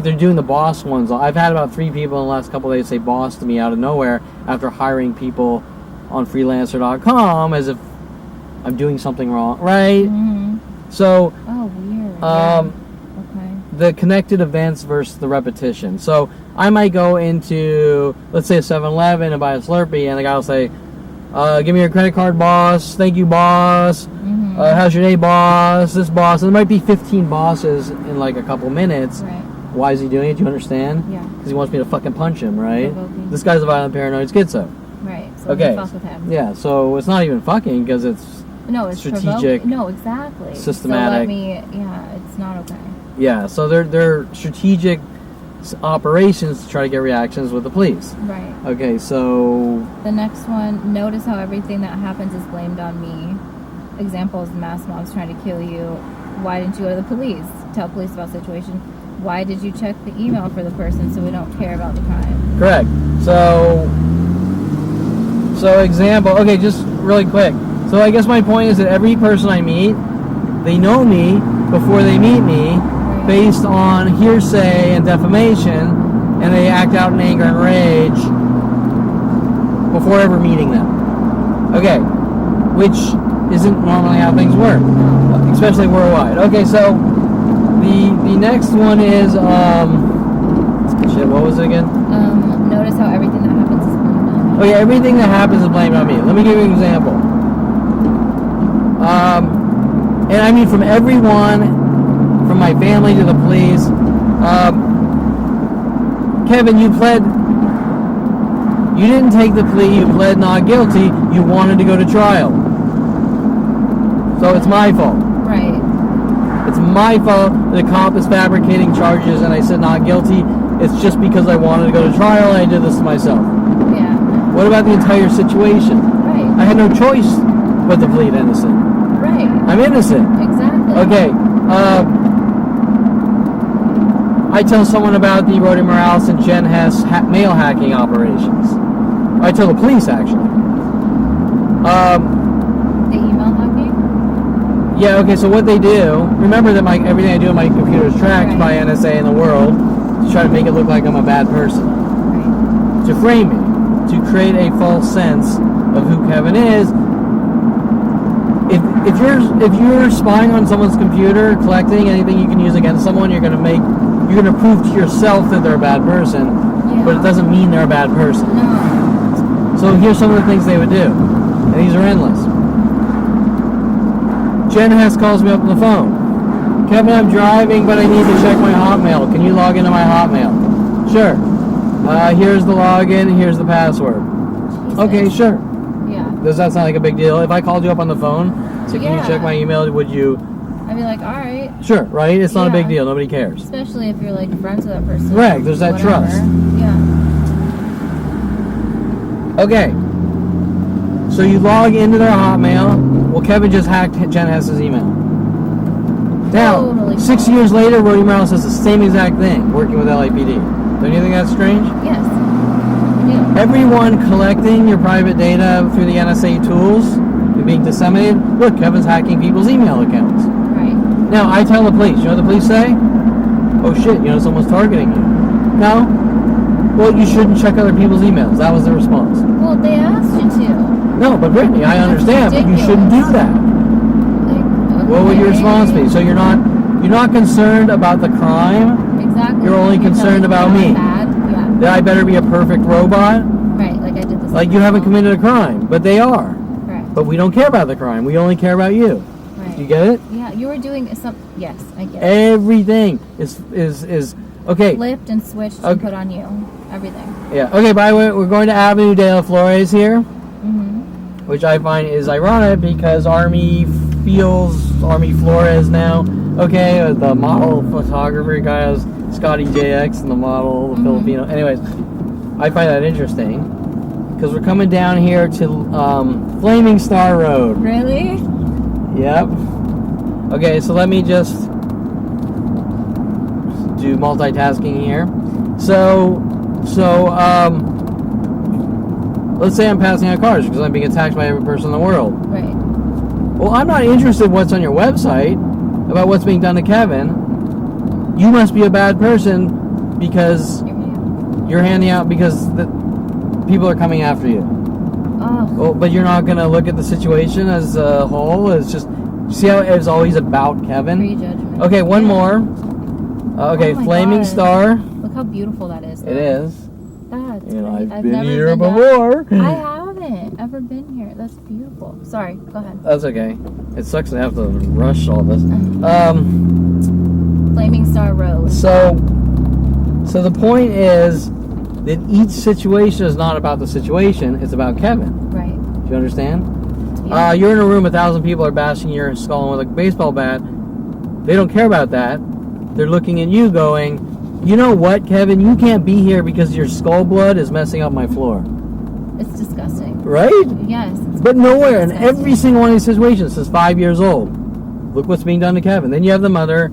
they're doing the boss ones. I've had about 3 people in the last couple of days say boss to me out of nowhere after hiring people on freelancer.com as if I'm doing something wrong, right? Mm-hmm. So, oh, weird. Okay. The connected events versus the repetition. So, I might go into, let's say, a 7-Eleven and buy a Slurpee, and the guy will say, give me your credit card, boss. Thank you, boss. Mm-hmm. How's your day, boss? This boss. And there might be 15 bosses in like a couple minutes. Right. Why is he doing it? Do you understand? Yeah. Because he wants me to fucking punch him, right? Provoking. This guy's a violent paranoid schizo. Right. So Okay. fuck with him. Yeah, so it's not even fucking because it's No, it's strategic. No, exactly. Systematic. So it's not okay. Yeah, so they're strategic operations to try to get reactions with the police. Right. Okay, so The next one, notice how everything that happens is blamed on me. Examples, mass mobs trying to kill you. Why didn't you go to the police? Tell police about the situation. Why did you check the email for the person so we don't care about the crime? correct. So example, okay, just really quick. So I guess my point is that every person I meet, they know me before they meet me based on hearsay and defamation, and they act out in anger and rage before ever meeting them. Okay, which isn't normally how things work, especially worldwide. Okay, so the next one is shit, what was it again? Notice how everything that happens is blamed on me. Okay, everything that happens is blamed on me. Let me give you an example. And I mean from everyone, from my family to the police. Kevin, you didn't take the plea, you pled not guilty, you wanted to go to trial. So it's my fault. Right. It's my fault that the cop is fabricating charges and I said not guilty. It's just because I wanted to go to trial and I did this to myself. Yeah. What about the entire situation? Right. I had no choice but to plead innocent. Right. I'm innocent. Exactly. Okay. I tell someone about the Rhodey Morales and Jen Hess mail hacking operations. I tell the police, actually. The email hacking? Yeah, okay, so what they do, remember that everything I do on my computer is tracked by NSA in the world to try to make it look like I'm a bad person. Right. To frame me, to create a false sense of who Kevin is. If you're spying on someone's computer, collecting anything you can use against someone, you're gonna prove to yourself that they're a bad person, but it doesn't mean they're a bad person. No. So here's some of the things they would do, and these are endless. Jen Hess calls me up on the phone. Kevin, I'm driving, but I need to check my Hotmail. Can you log into my Hotmail? Sure. Here's the login, here's the password. Jesus. Okay, sure. Yeah. Does that sound like a big deal? If I called you up on the phone, so can you check my email, would you? I'd be like, alright. Sure, right? It's not a big deal. Nobody cares. Especially if you're like friends with that person. Correct. There's that trust. Yeah. Okay. So you log into their Hotmail. Well, Kevin just hacked Jen Hess's email. Now, Totally 6 years later, Roddy Morales says the same exact thing, working with LAPD. Don't you think that's strange? Yes. Yeah. Everyone collecting your private data through the NSA tools and being disseminated. Look, Kevin's hacking people's email accounts. Right. Now, I tell the police. You know what the police say? Oh shit, someone's targeting you. No? Well, you shouldn't check other people's emails. That was the response. Well, they asked you to. No, but Brittany, I understand, but you shouldn't do that. Like, okay. What would your response be? So you're not concerned about the crime? Exactly. You're only concerned about me. Bad. Yeah. That I better be a perfect robot? Right, like I did this. Like you haven't committed a crime, but they are. Right. But we don't care about the crime. We only care about you. Right. You get it? Yeah, you were doing some. Yes, I get it. Everything is okay. Flipped and switched and put on you. Everything. Yeah. Okay. By the way, we're going to Avenue de la Flores here, which I find is ironic because Army Flores now. Okay, the model photographer guy has Scotty JX and the model, the Filipino. Anyways, I find that interesting because we're coming down here to Flaming Star Road. Really? Yep. Okay, so let me just do multitasking here. So let's say I'm passing out cars because I'm being attacked by every person in the world. Right. Well, I'm not interested in what's on your website about what's being done to Kevin. You must be a bad person because you're handing out because the people are coming after you. Oh. Well, but you're not going to look at the situation as a whole. It's just, see how it's always about Kevin? Prejudgment. Okay, one more. Okay, Oh my Flaming God. Star. Look how beautiful that is. It is. That's I've been here before. I haven't ever been here. That's beautiful. Sorry, go ahead. That's okay. It sucks to have to rush all this. Flaming Star Road. So the point is that each situation is not about the situation, it's about Kevin. Right. Do you understand? Yeah. You're in a room, 1,000 people are bashing your skull with a baseball bat. They don't care about that. They're looking at you going, you know what, Kevin? You can't be here because your skull blood is messing up my floor. It's disgusting. Right? Yes. But nowhere in every single one of these situations says 5 years old. Look what's being done to Kevin. Then you have the mother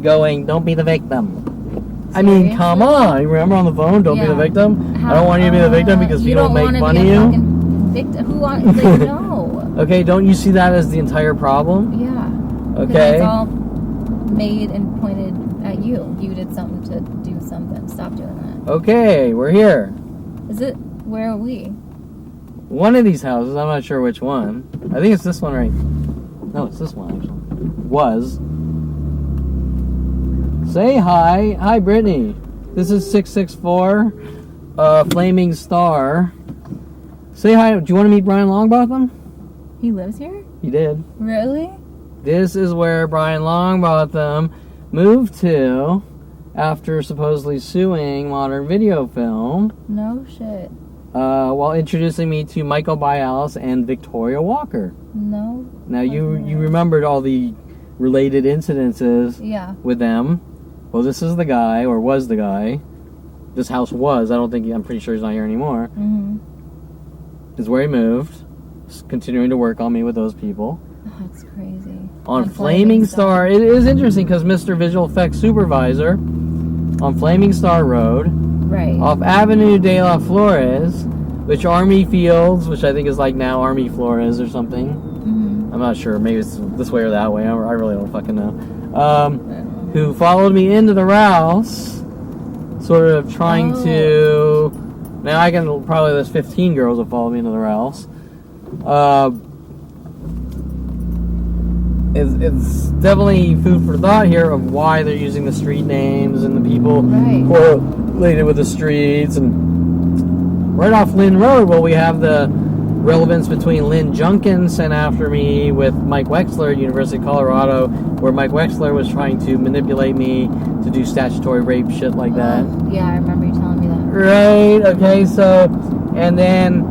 going, don't be the victim. I mean, come on. You remember on the phone, don't be the victim? I don't want you to be the victim because people make fun of you. Victim. Who wants, like, no. Okay, don't you see that as the entire problem? Yeah. Okay. It's all made and pointed at you. You did something to do something. Stop doing that. Okay, we're here. Is it, where are we? One of these houses, I'm not sure which one. I think it's this one right. No, it's this one actually. Was. Say hi. Hi, Brittany. This is 664 Flaming Star. Say hi. Do you want to meet Brian Longbotham? He lives here? He did. Really? This is where Brian Longbotham moved to after supposedly suing Modern Video Film. No shit. While introducing me to Michael Bialis and Victoria Walker. No. Now you remembered all the related incidences with them. Well, this is the guy, or was the guy. This house was. I'm pretty sure he's not here anymore. Mm-hmm. Is where he moved. Continuing to work on me with those people. Oh, that's crazy. On Flaming Star. It is interesting because Mr. Visual Effects Supervisor on Flaming Star Road. Right. Off Avenue de la Flores, which Army Fields, which I think is like now Army Flores or something. I'm not sure. Maybe it's this way or that way. I really don't fucking know. Who followed me into the Rouse, sort of trying to. Now I can probably there's 15 girls that follow me into the Rouse. It's definitely food for thought here of why they're using the street names and the people correlated with the streets. And right off Lynn Road, well, we have the relevance between Lynn Junkin sent after me with Mike Wexler at University of Colorado, where Mike Wexler was trying to manipulate me to do statutory rape shit like that. Yeah, I remember you telling me that. Right, okay, so, and then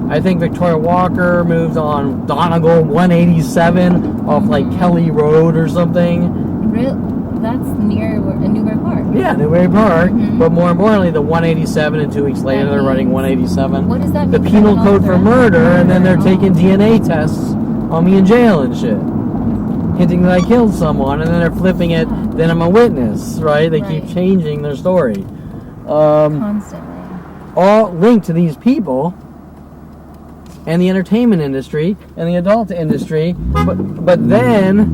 I think Victoria Walker moved on Donegal 187 off like Kelly Road or something. Really? That's near Newbury Park. Yeah, Newbury Park. But more importantly, the 187, and 2 weeks later they're running 187. What does that mean? The penal code for murder, and then they're taking DNA tests on me in jail and shit. Hinting that I killed someone, and then they're flipping it, then I'm a witness, right? They keep changing their story. Constantly. All linked to these people and the entertainment industry and the adult industry, but then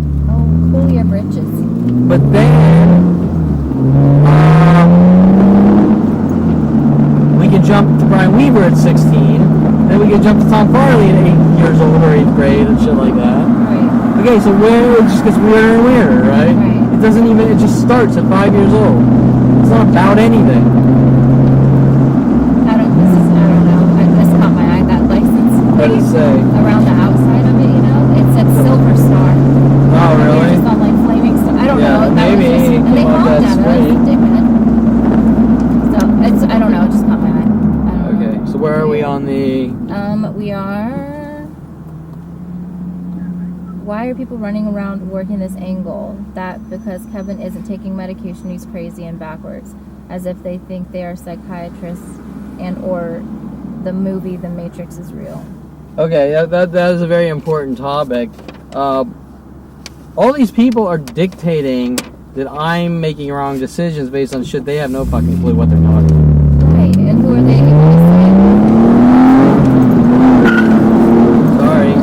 cool your britches. But then we can jump to Brian Weaver at 16, then we can jump to Tom Farley at 8 years old or 8th grade and shit like that. Right. Okay, so it just gets weirder and weirder, right? It doesn't even, it just starts at 5 years old. It's not about anything. I don't know. This caught my eye, that license What plate does it say? around the outside of it, it said Silver Star. Oh, really? Just on like Flaming Star. I don't know. Maybe. And they called them. That's ridiculous. So, I don't know. It just caught my eye. I don't know. Okay, so where are we on the... We are... Why are people running around working this angle? That because Kevin isn't taking medication, he's crazy and backwards. As if they think they are psychiatrists and or the movie The Matrix is real. Okay, that is a very important topic. All these people are dictating that I'm making wrong decisions based on shit they have no fucking clue what they're talking about. Right, and who are they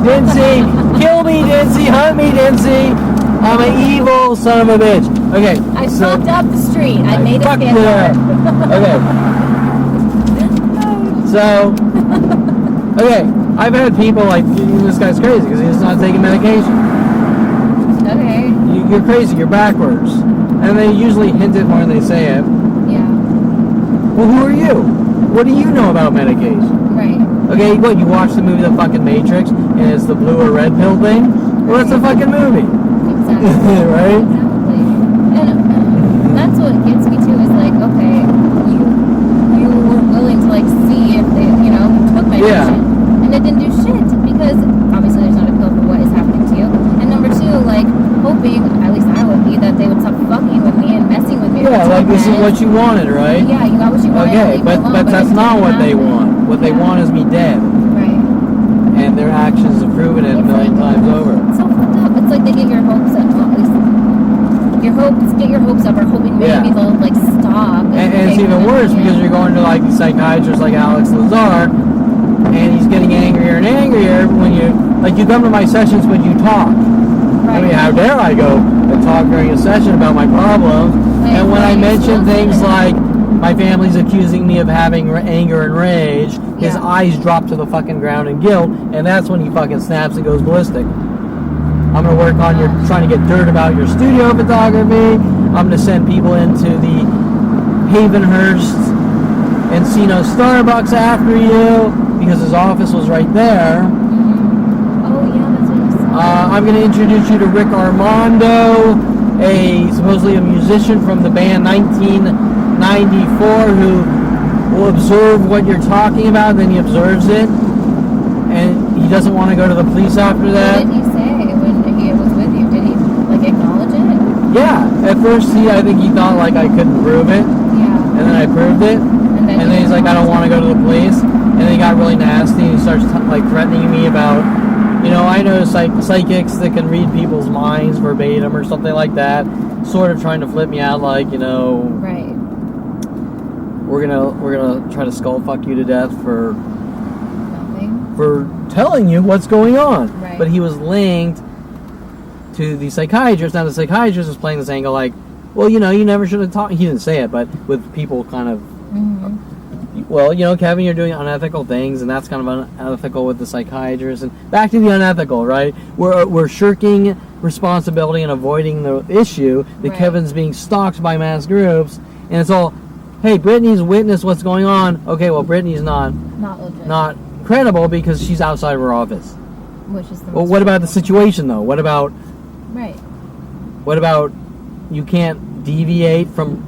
Dinse, kill me, Dinse, hunt me, Dinse. I'm an evil son of a bitch. Okay, I fucked up the street. I made a skid. Okay. So, okay, I've had people like, this guy's crazy because he's not taking medication. Okay. You're crazy, you're backwards. And they usually hint it more than they say it. Yeah. Well, who are you? What do you know about medication? Right. Okay, what, you watch the movie The fucking Matrix, and it's the blue or red pill thing? Well, it's a fucking movie. Exactly. Right? Exactly. And that's what gets me too, is like, okay, you were willing to, like, see if they, took medication. And it didn't do shit, because obviously there's not a pill for what is happening to you. And number two, like, hoping, at least I would be, that they would stop fucking with me and messing with me. Yeah, like this is what you wanted, right? Yeah, you got what you wanted. Okay, but that's not what they want. What they want is me dead. Right. And their actions have proven it a million times over. It's so fucked up. It's like they get your hopes up. Well, at least get your hopes up, or hoping maybe they'll, like, stop. And it's even worse because you're going to, like, psychiatrists like Alex Lazar, and he's getting angrier and angrier when you come to my sessions when you talk. Right. I mean, how dare I go and talk during a session about my problems? And when I mention things like my family's accusing me of having anger and rage, his eyes drop to the fucking ground in guilt, and that's when he fucking snaps and goes ballistic. I'm going to work on your trying to get dirt about your studio photography. I'm going to send people into the Havenhurst Encino Starbucks after you because his office was right there. Oh, yeah, that's what you said. I'm going to introduce you to Rick Armando, supposedly a musician from the band 1994 who will observe what you're talking about, and then he observes it, and he doesn't want to go to the police after that. What did he say when he was with you? Did he, like, acknowledge it? Yeah, at first I think he thought, like, I couldn't prove it. Yeah. And then I proved it. And then he's like, I don't want to go to the police. And then he got really nasty, and he starts threatening me about, I know psychics that can read people's minds verbatim or something like that, sort of trying to flip me out, like, Right. we're gonna try to skull fuck you to death for nothing. for telling you what's going on. Right. But he was linked to the psychiatrist. Now the psychiatrist is playing this angle like, well, you never should have talked. He didn't say it, but with people kind of, well, Kevin, you're doing unethical things, and that's kind of unethical with the psychiatrist. And back to the unethical, right? We're shirking responsibility and avoiding the issue that Kevin's being stalked by mass groups, and it's all, hey, Brittany's witnessed what's going on. Okay, well, Brittany's not credible because she's outside of her office. Which is the Well, what about the situation though? What about you can't deviate from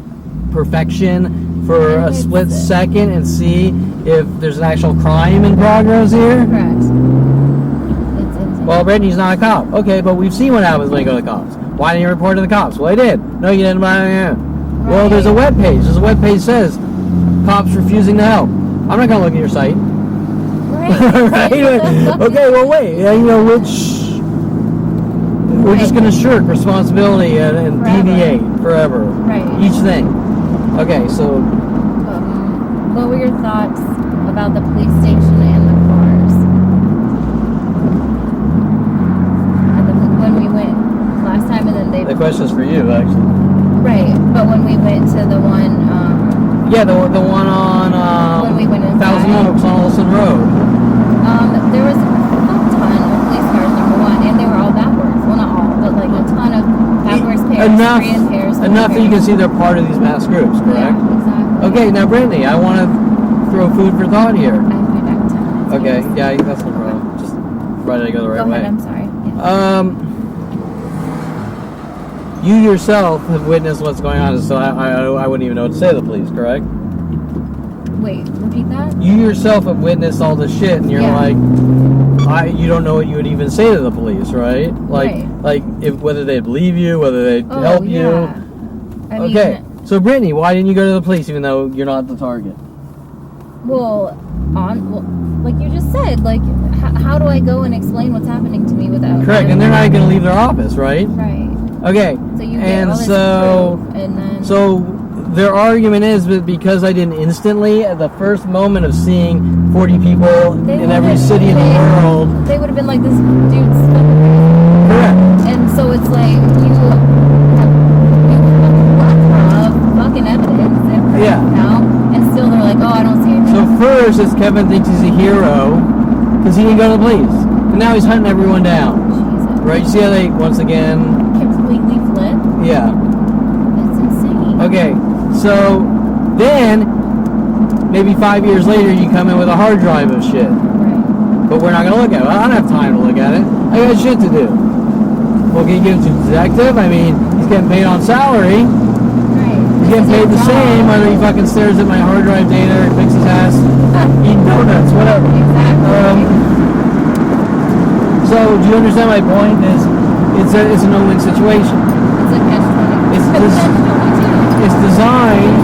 perfection for a split second and see if there's an actual crime in progress here? Correct. Well, Brittany's not a cop. Okay, but we've seen what happens when you go to the cops. Why didn't you report to the cops? Well, I did. No, you didn't. Well, there's a webpage. There's a webpage that says cops refusing to help. I'm not going to look at your site. Right? Okay, well, wait. We're just going to shirk responsibility and deviate forever. Right. Each thing. Okay, so... what were your thoughts about the police station and the cars? When we went last time, and then The question's for you, actually. Right, but when we went to the one... the one on when we went inside, Thousand Oaks on Olson Road. There was a ton of police cars, number one, and they were all backwards. Well, not all, but like a ton of backwards pairs, Korean pairs. Enough that you can see they're part of these mass groups, correct? Yeah, exactly. Okay, now Brittany, I want to throw food for thought here. I have to be back in 10 minutes. Okay, yeah, that's no problem. Just try to go the right way. Go ahead, I'm sorry. Yeah. You yourself have witnessed what's going on, so I wouldn't even know what to say to the police, correct? Wait, repeat that? You yourself have witnessed all this shit, and you're like, you don't know what you would even say to the police, right? Like if whether they'd believe you, whether they'd help you. Okay, so Brittany, why didn't you go to the police even though you're not the target? Well, like you just said, like how do I go and explain what's happening to me without? Correct, and they're not going to leave their office, right? Right. Okay. So you get all this proof, and then their argument is that because I didn't instantly, at the first moment of seing 40 people in every city in the world, they would have been like, this dude's fucking correct. And so it's like you have fucking evidence now, and still they're like, oh, I don't see anything. So first, it's Kevin thinks he's a hero because he didn't go to the police, and now he's hunting everyone down. Jesus. Right? You see how they once again completely flip? Yeah. That's insane. Okay, so then maybe 5 years later you come in with a hard drive of shit. Right. But we're not gonna look at it. I don't have time to look at it. I got shit to do. Well, can you give it to a detective? I mean, he's getting paid on salary. Right. He's getting paid the same whether he fucking stares at my hard drive data or picks his ass, eating donuts, whatever. Exactly. So do you understand my point? It's a no-win situation. It's a catch-22. It's designed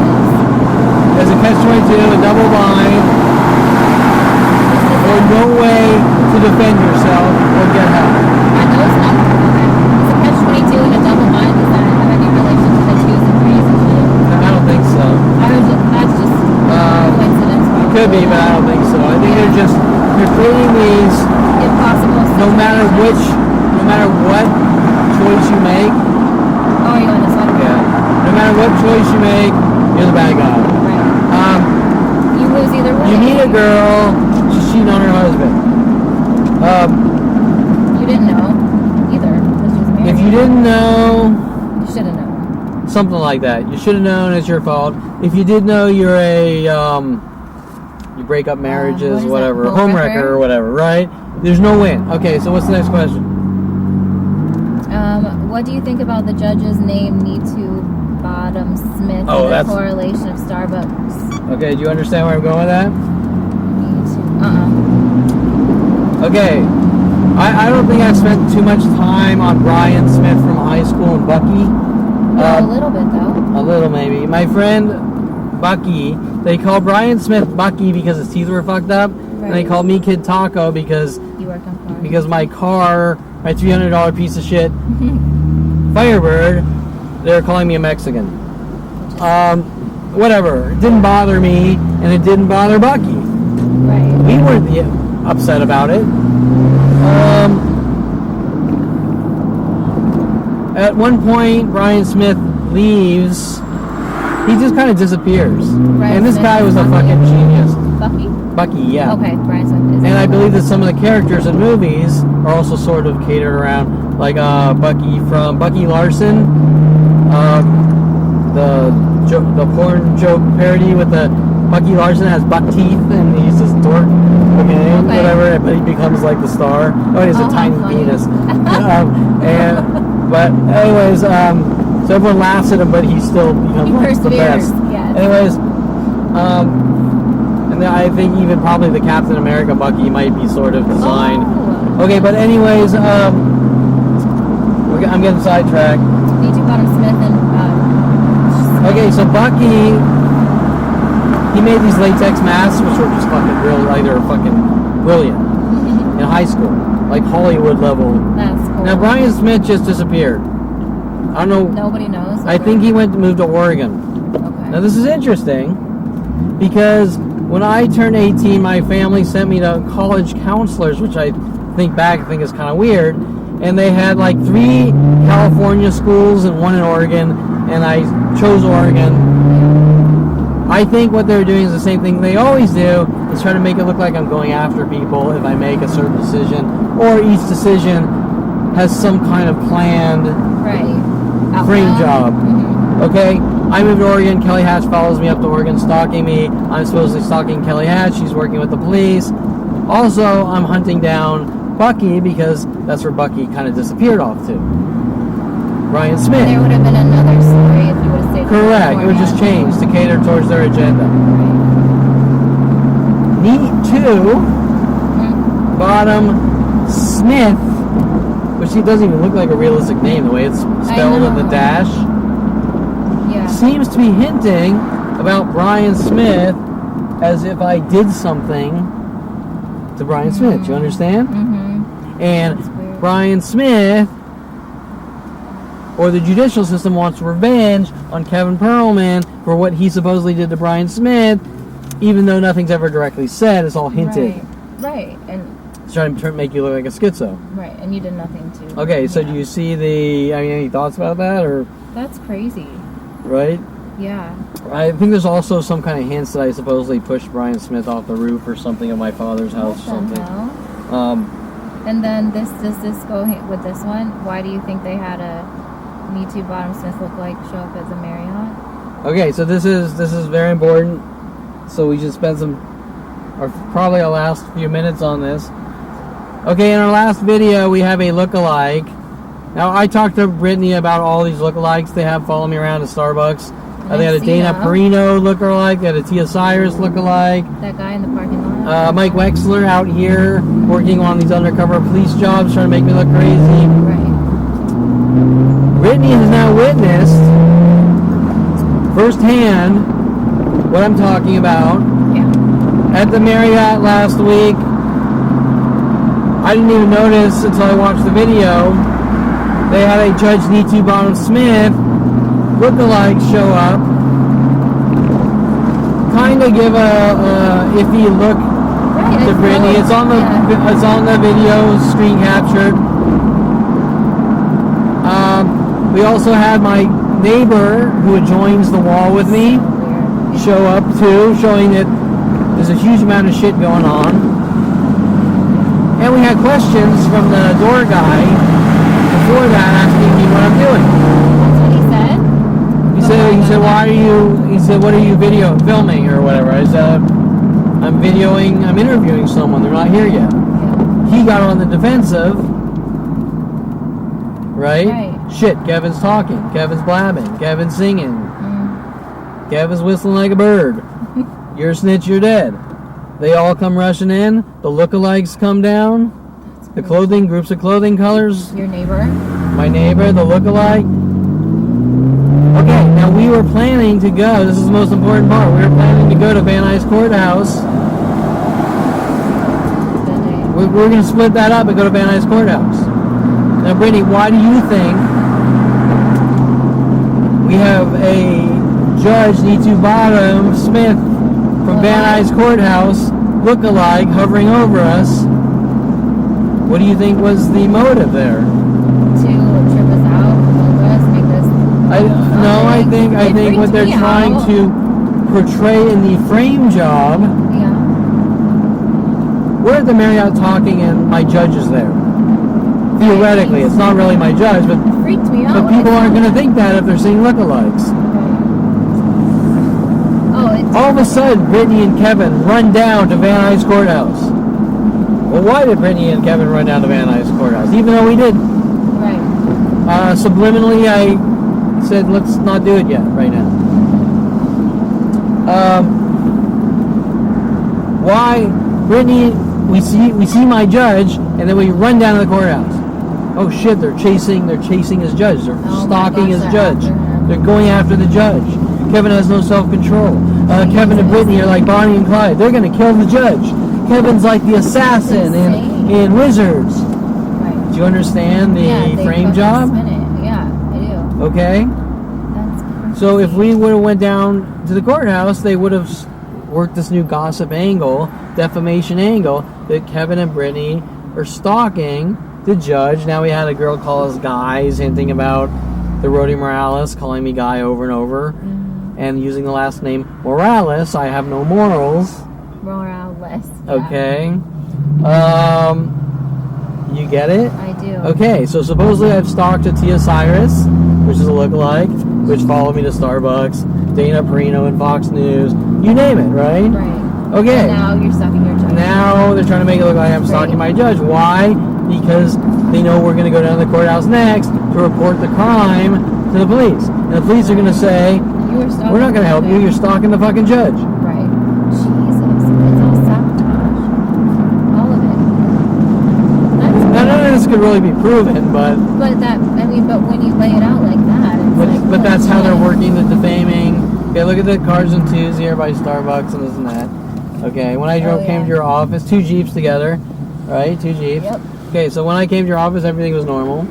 as a catch-22, a double bind, or no way to defend yourself or get help. Are those not it's a catch-22 and a double bind? Does that have any relation to the 2s and 3s and shit? I don't think so. That's just coincidence. It could be, but I don't think so. I think they're creating these impossible situations. no matter what choice you make. Oh, you want this one? Yeah. No matter what choice you make, you're the bad guy. Right. You lose either way. You meet a girl, she's cheating on her husband. You didn't know either. If you didn't know, you should have known. Something like that. You should have known it's your fault. If you did know, you're a you break up marriages, whatever, homewrecker or whatever, right? There's no win. Okay, so what's the next question? What do you think about the judge's name, Me Too Bottom Smith, and the correlation of Starbucks? Okay, do you understand where I'm going with that? Me Too. Okay, I don't think I've spent too much time on Brian Smith from high school and Bucky. A little bit, though. A little, maybe. My friend Bucky, they call Brian Smith Bucky because his teeth were fucked up, and they called me Kid Taco because you worked on cars. Because my car, my $300 piece of shit Firebird, they're calling me a Mexican. Whatever. It didn't bother me, and it didn't bother Bucky. Right. upset about it. At one point, Brian Smith leaves. He just kind of disappears. And this guy was a fucking genius. Bucky, yeah. Okay, Brian Smith is. And I believe that some of the characters in movies are also sort of catered around, like Bucky Larson, the porn joke parody with the Bucky Larson has buck teeth and he's this dork, whatever, but he becomes like the star. Oh, he has a tiny penis. But anyways, so everyone laughs at him, but he still becomes the best. Yes. Anyways, and then I think even probably the Captain America Bucky might be sort of designed. Oh. Okay, but anyways, I'm getting sidetracked. Me too, Bottom Smith and. Okay, so Bucky, he made these latex masks, which were just fucking brilliant. They were fucking brilliant in high school, like Hollywood level. That's cool. Now Brian Smith just disappeared. I don't know. Nobody knows. I think he moved to Oregon. Okay. Now this is interesting because when I turned 18, my family sent me to college counselors, which I think is kind of weird. And they had like 3 California schools and 1 in Oregon, and I chose Oregon. I think what they're doing is the same thing they always do, is try to make it look like I'm going after people if I make a certain decision, or each decision has some kind of planned frame job. Mm-hmm. Okay, I moved to Oregon. Kelly Hatch follows me up to Oregon, stalking me. I'm supposedly stalking Kelly Hatch. She's working with the police. Also, I'm hunting down Bucky because that's where Bucky kind of disappeared off to. Brian Smith. There would have been another story if you would have stayed. Correct. It would just change to cater towards their agenda. Neat 2, Bottom Smith, which he doesn't even look like a realistic name the way it's spelled in the dash. Yeah. Seems to be hinting about Brian Smith as if I did something to Brian Smith. Do you understand? Mm-hmm. And Brian Smith, or the judicial system, wants revenge on Kevin Perlman for what he supposedly did to Brian Smith, even though nothing's ever directly said. It's all hinted. Right. And it's trying to make you look like a schizo. right, and you did nothing to. Okay, so do you see any thoughts about that, or? That's crazy. Right? Yeah. I think there's also some kind of hints that I supposedly pushed Brian Smith off the roof or something at my father's house or something. And then does this go with this one? Why do you think they had a Me Too Bottom Smith look like show up at the Marriott? Okay, so this is very important. So we just spent probably our last few minutes on this. Okay, in our last video we have a lookalike. Now I talked to Brittany about all these lookalikes they have following me around at Starbucks. They had a Dana Perino lookalike, they had a Tia Cyrus lookalike. That guy in the parking lot. Mike Wexler out here working on these undercover police jobs, trying to make me look crazy. Right. Brittany has now witnessed firsthand what I'm talking about. Yeah. At the Marriott last week, I didn't even notice until I watched the video. They had a Judge Nitu Bottom Smith lookalike show up, kind of give a iffy look to Brittany. It's on the video, screen captured. We also had my neighbor who adjoins the wall with me show up too, showing that there's a huge amount of shit going on. And we had questions from the door guy before that asking me what I'm doing. That's what he said? He said, why are you, he said, what are you filming or whatever? I said, I'm interviewing someone, they're not here yet. Yeah. He got on the defensive, right? Shit, Kevin's talking, Kevin's blabbing, Kevin's singing, Kevin's whistling like a bird. You're a snitch, you're dead. They all come rushing in, the lookalikes come down, the clothing, groups of clothing colors. Your neighbor? My neighbor, the lookalike. Okay, now we were planning to go, this is the most important part, we were planning to go to Van Nuys Courthouse. We're going to split that up and go to Van Nuys Courthouse. Now, Brittany, why do you think we have a Judge Nitu Bottom Smith from Van Nuys Courthouse look-alike hovering over us. What do you think was the motive there? To trip us out, over us, make us. I think what they're trying to portray in the frame job. Yeah. We're at the Marriott talking, and my judge is there. Theoretically, it's not really my judge, but Freaked me out. but people aren't going to think that if they're seeing lookalikes. All of a sudden, Brittany and Kevin run down to Van Nuys Courthouse. Well, why did Brittany and Kevin run down to Van Nuys Courthouse? Even though we didn't. Right. Subliminally, I said, let's not do it yet, right now. Why, Brittany? We see my judge, and then we run down to the courthouse. Oh shit! They're chasing his judge. They're stalking his judge. They're going after the judge. Kevin has no self-control. Kevin and Brittany are like Bonnie and Clyde. They're gonna kill the judge. Kevin's like the assassin in Wizards. Right. Do you understand the frame job? Yeah, I do. Okay. That's So if we would have went down to the courthouse, they would have worked this new gossip angle, defamation angle, that Kevin and Brittany are stalking the judge. Now we had a girl call us guys, hinting about the Rody Morales, calling me guy over and over, and using the last name Morales. I have no morals. Morales. Yeah. Okay. You get it? I do. Okay, so supposedly I've stalked Tia Cyrus, which is a lookalike, which followed me to Starbucks, Dana Perino and Fox News, you name it, right? Right. Okay. And now you're stalking your judge. Now they're trying to make it look like I'm stalking my judge. Why? Because they know we're going to go down to the courthouse next to report the crime to the police. And the police are going to say, we're not going to help you, you're stalking the fucking judge. Right. Jesus. It's all sabotage. All of it. Now, none of this could really be proven, but But when you lay it out like that, it's but that's how they're working the defaming. Okay, look at the cars and twos here by Starbucks and this and that. Okay, when I came to your office, 2 Jeeps together, right? 2 Jeeps. Yep. Okay, so when I came to your office, everything was normal.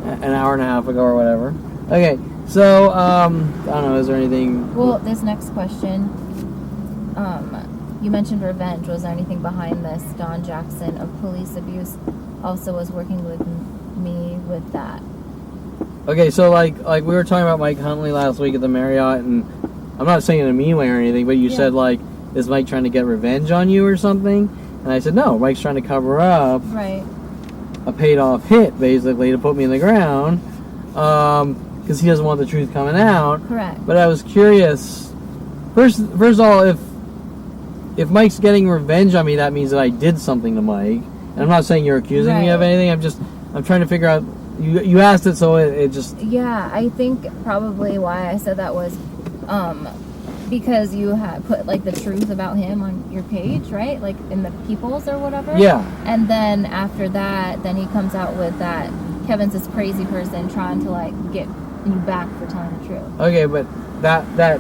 An hour and a half ago or whatever. Okay, so, I don't know, is there anything... Well, this next question, you mentioned revenge. Was there anything behind this? Don Jackson of police abuse also was working with me with that. Okay, so like we were talking about Mike Huntley last week at the Marriott, and I'm not saying in a mean way or anything, but you said like, is Mike trying to get revenge on you or something? And I said, no, Mike's trying to cover up a paid-off hit, basically, to put me in the ground, because he doesn't want the truth coming out. Correct. But I was curious, first of all, if Mike's getting revenge on me, that means that I did something to Mike. And I'm not saying you're accusing me of anything, I'm trying to figure out, you asked it, so it just... Yeah, I think probably why I said that was, because you had put like the truth about him on your page, right? Like in the People's or whatever. Yeah. And then after that, then he comes out with that Kevin's this crazy person trying to like get you back for telling the truth. Okay, but that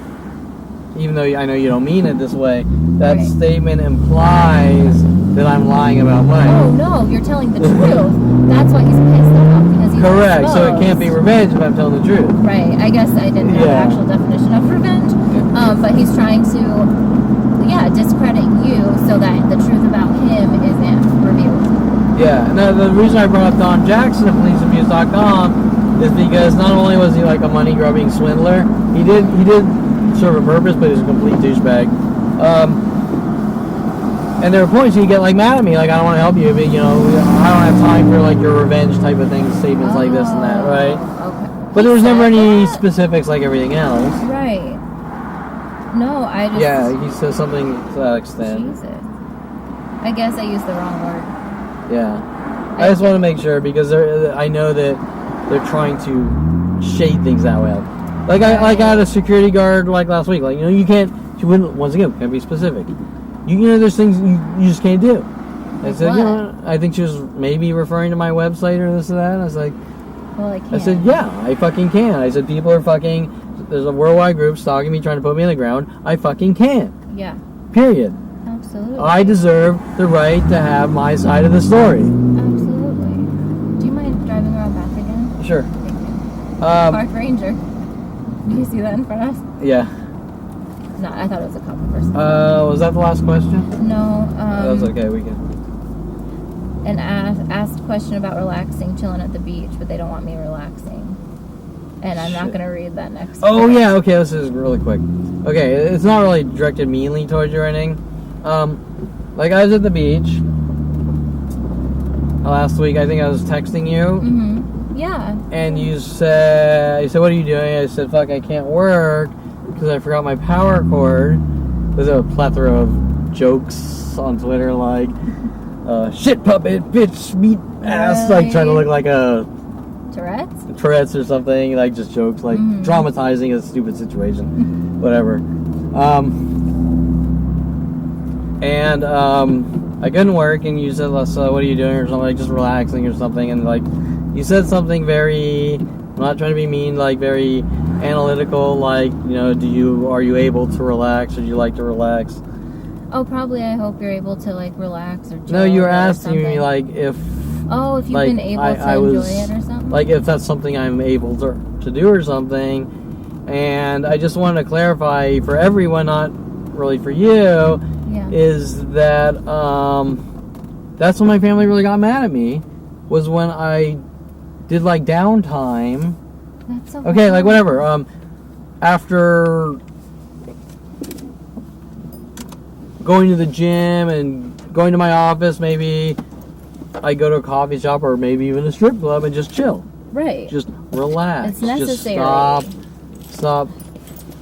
even though I know you don't mean it this way, that statement implies that I'm lying about Mike. Oh no, you're telling the truth. That's why he's pissed off, because he's correct. exposed. So it can't be revenge if I'm telling the truth. Right. I guess I didn't know the actual definition of revenge. But he's trying to, discredit you so that the truth about him isn't revealed. Yeah. Now the reason I brought up Don Jackson at policeabuse.com is because not only was he like a money grubbing swindler, he did serve a purpose, but he was a complete douchebag. And there were points you get like mad at me, like I don't want to help you, but I don't have time for like your revenge type of things, statements like this and that, right? Okay. But there was never any specifics like everything else. Right. No, I just... Yeah, he says something to that extent. Jesus. I guess I used the wrong word. Yeah. I just want to make sure, because I know that they're trying to shade things that way. Like I had a security guard like last week. Like, you can't, she wouldn't, once again, can't be specific. There's things you just can't do. I said, I think she was maybe referring to my website or this or that. I was like, well, I can't. I said, yeah, I fucking can. I said, people are fucking, there's a worldwide group stalking me, trying to put me on the ground. I fucking can. Yeah. Period. Absolutely. I deserve the right to have my side of the story. Absolutely. Do you mind driving around back again? Sure. Park Ranger. Do you see that in front of us? Yeah. not. I thought it was a couple person. Was that the last question? No. That's okay. We can. And asked a question about relaxing, chilling at the beach, but they don't want me relaxing. And I'm not going to read that next. Oh yeah. Okay. This is really quick. Okay, it's not really directed meanly towards you or anything. Like I was at the beach last week. I think I was texting you. Mm-hmm. Yeah. And you said, what are you doing? I said, fuck, I can't work because I forgot my power cord. There's a plethora of jokes on Twitter like, shit puppet, bitch, meat ass, like trying to look like a Tourette's or something, like just jokes, like dramatizing a stupid situation, whatever. I couldn't work, and you said, so what are you doing, or something, like just relaxing or something, and like, you said something very, I'm not trying to be mean, like very analytical, like, you know, are you able to relax, or do you like to relax? Oh, probably I hope you're able to, like, relax or chill. No, you were asking me, like, if... Oh, if you've like, been able to enjoy it or something? Like, if that's something I'm able to do or something. And I just wanted to clarify for everyone, not really for you, is that that's when my family really got mad at me, was when I did, like, downtime. That's so okay, like, whatever. After going to the gym and going to my office, maybe I go to a coffee shop or maybe even a strip club and just chill. Right. Just relax. It's necessary. Just stop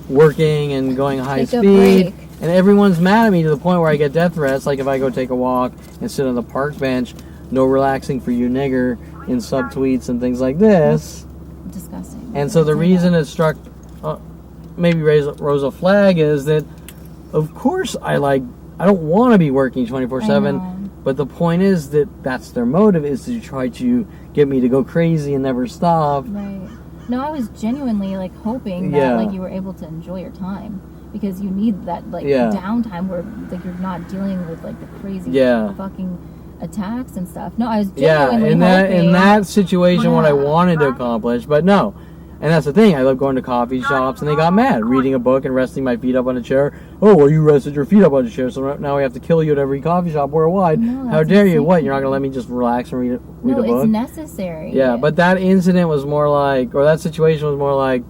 working and going high Take a speed. break. And everyone's mad at me to the point where I get death threats. Like if I go take a walk and sit on the park bench, no relaxing for you nigger, in subtweets and things like this. Disgusting. And so the reason it struck, maybe rose a flag is that, of course, I don't want to be working 24/7. But the point is that that's their motive, is to try to get me to go crazy and never stop. Right. No, I was genuinely like hoping that like you were able to enjoy your time, because you need that like downtime where like you're not dealing with like the crazy fucking attacks and stuff. No, I was genuinely hoping. In that situation, what I wanted to accomplish, but no. And that's the thing. I love going to coffee shops, and they got mad. Reading a book and resting my feet up on a chair. Oh, well, you rested your feet up on a chair, so now we have to kill you at every coffee shop worldwide. No, how dare you? What, you're not going to let me just relax and read a book? No, it's necessary. Yeah, but that incident was more like, or that situation was more like,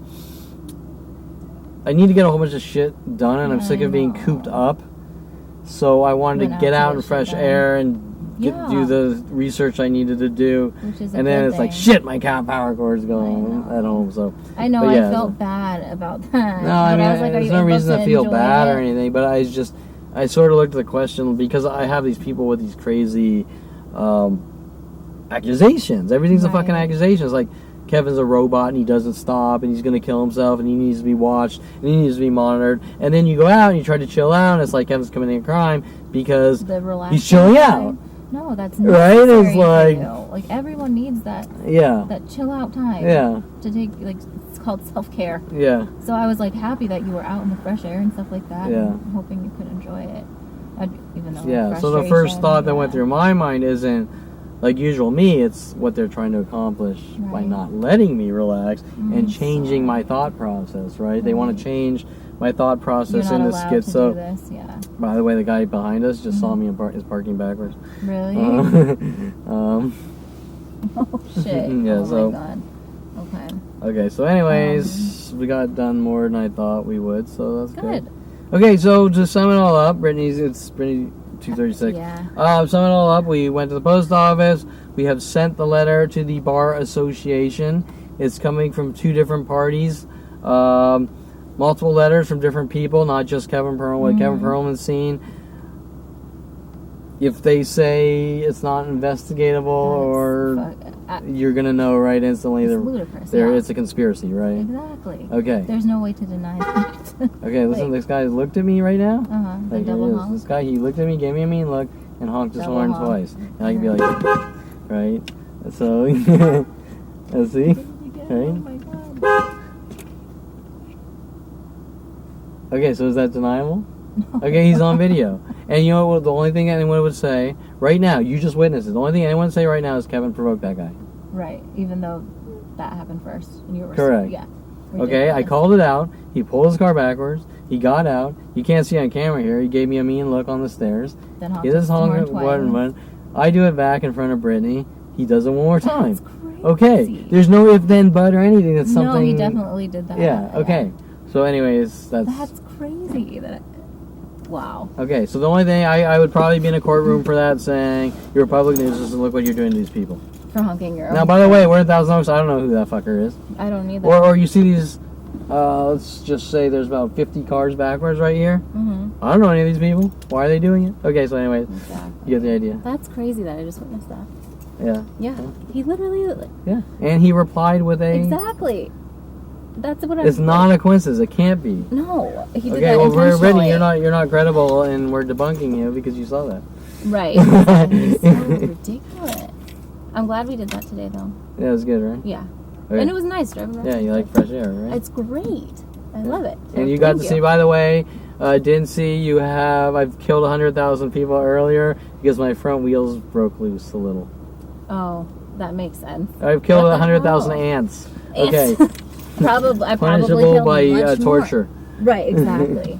I need to get a whole bunch of shit done, and I'm sick of being cooped up. So I wanted to get out in fresh air and do the research I needed to do, and then it's like, shit, my power cord's going at home. So I know, I felt bad about that. No, I mean, I was like, there's no reason to feel bad or anything, but I sort of looked at the question, because I have these people with these crazy accusations. Everything's a fucking accusation. It's like, Kevin's a robot and he doesn't stop and he's going to kill himself and he needs to be watched and he needs to be monitored. And then you go out and you try to chill out and it's like Kevin's committing a crime because he's chilling out. No, that's necessary. Right? It's like everyone needs that. Yeah. That chill out time. Yeah. To take, like, it's called self-care. Yeah. So I was like happy that you were out in the fresh air and stuff like that. Yeah. And hoping you could enjoy it. Even though so the first thought that went through my mind isn't like usual me, it's what they're trying to accomplish by not letting me relax and changing my thought process, right? They want to change my thought process into schizo. By the way, the guy behind us just saw me and is parking backwards. Really? Oh shit. Yeah, my god. Okay, so anyways, we got done more than I thought we would, so that's good. Okay, so to sum it all up, it's Brittany 236. Sum it all up, we went to the post office. We have sent the letter to the Bar Association. It's coming from 2 different parties. Multiple letters from different people, not just Kevin Perlman, what Kevin Perlman's seen. If they say it's not investigatable or you're going to know right instantly. It's ludicrous. It's a conspiracy, right? Exactly. Okay. There's no way to deny that. Okay, listen, this guy looked at me right now. The double honk. This guy, he looked at me, gave me a mean look, and honked his horn twice. And I could be like, right? So, let's see. Right? Oh my god. Okay, so is that deniable? No. Okay, he's on video. And you know what, the only thing anyone would say, right now, you just witnessed it, the only thing anyone would say right now is Kevin provoked that guy. Right, even though that happened first. And you were correct. Yeah. Okay, I called it out. He pulled his car backwards. He got out. You can't see on camera here. He gave me a mean look on the stairs. Then He does honk one. I do it back in front of Brittany. He does it one more time. That's crazy. Okay. There's no if, then, but, or anything. That's something. No, he definitely did that. Yeah. Okay. So, anyways, That's crazy. Wow. Okay. So the only thing I would probably be in a courtroom for that, saying you're a public nuisance and look what you're doing to these people. For honking your own. Now, by the way, we're in Thousand Oaks. I don't know who that fucker is. I don't either. Or you see these. Let's just say there's about 50 cars backwards right here. Mm-hmm. I don't know any of these people. Why are they doing it? Okay, so anyway, Exactly. you get the idea. That's crazy that I just witnessed that. Yeah. Yeah. He literally. Yeah. And he replied with a. Exactly. That's what I'm. It's not a coincidence. It can't be. No, he did Okay, that well, intentionally. Brittany, you're not credible, and we're debunking you because you saw that. Right. It's so ridiculous. I'm glad we did that today, though. Yeah, it was good, right? Yeah. Okay. And it was nice driving around. Yeah, you like fresh air, right? It's great. I love it. So And you got thank to see, by the way, Dinse, I've killed 100,000 people earlier because my front wheels broke loose a little. Oh, that makes sense. I've killed What the 100,000 hell? ants. Okay. Probably. I probably Punishable killed by much torture. more. Right. Exactly.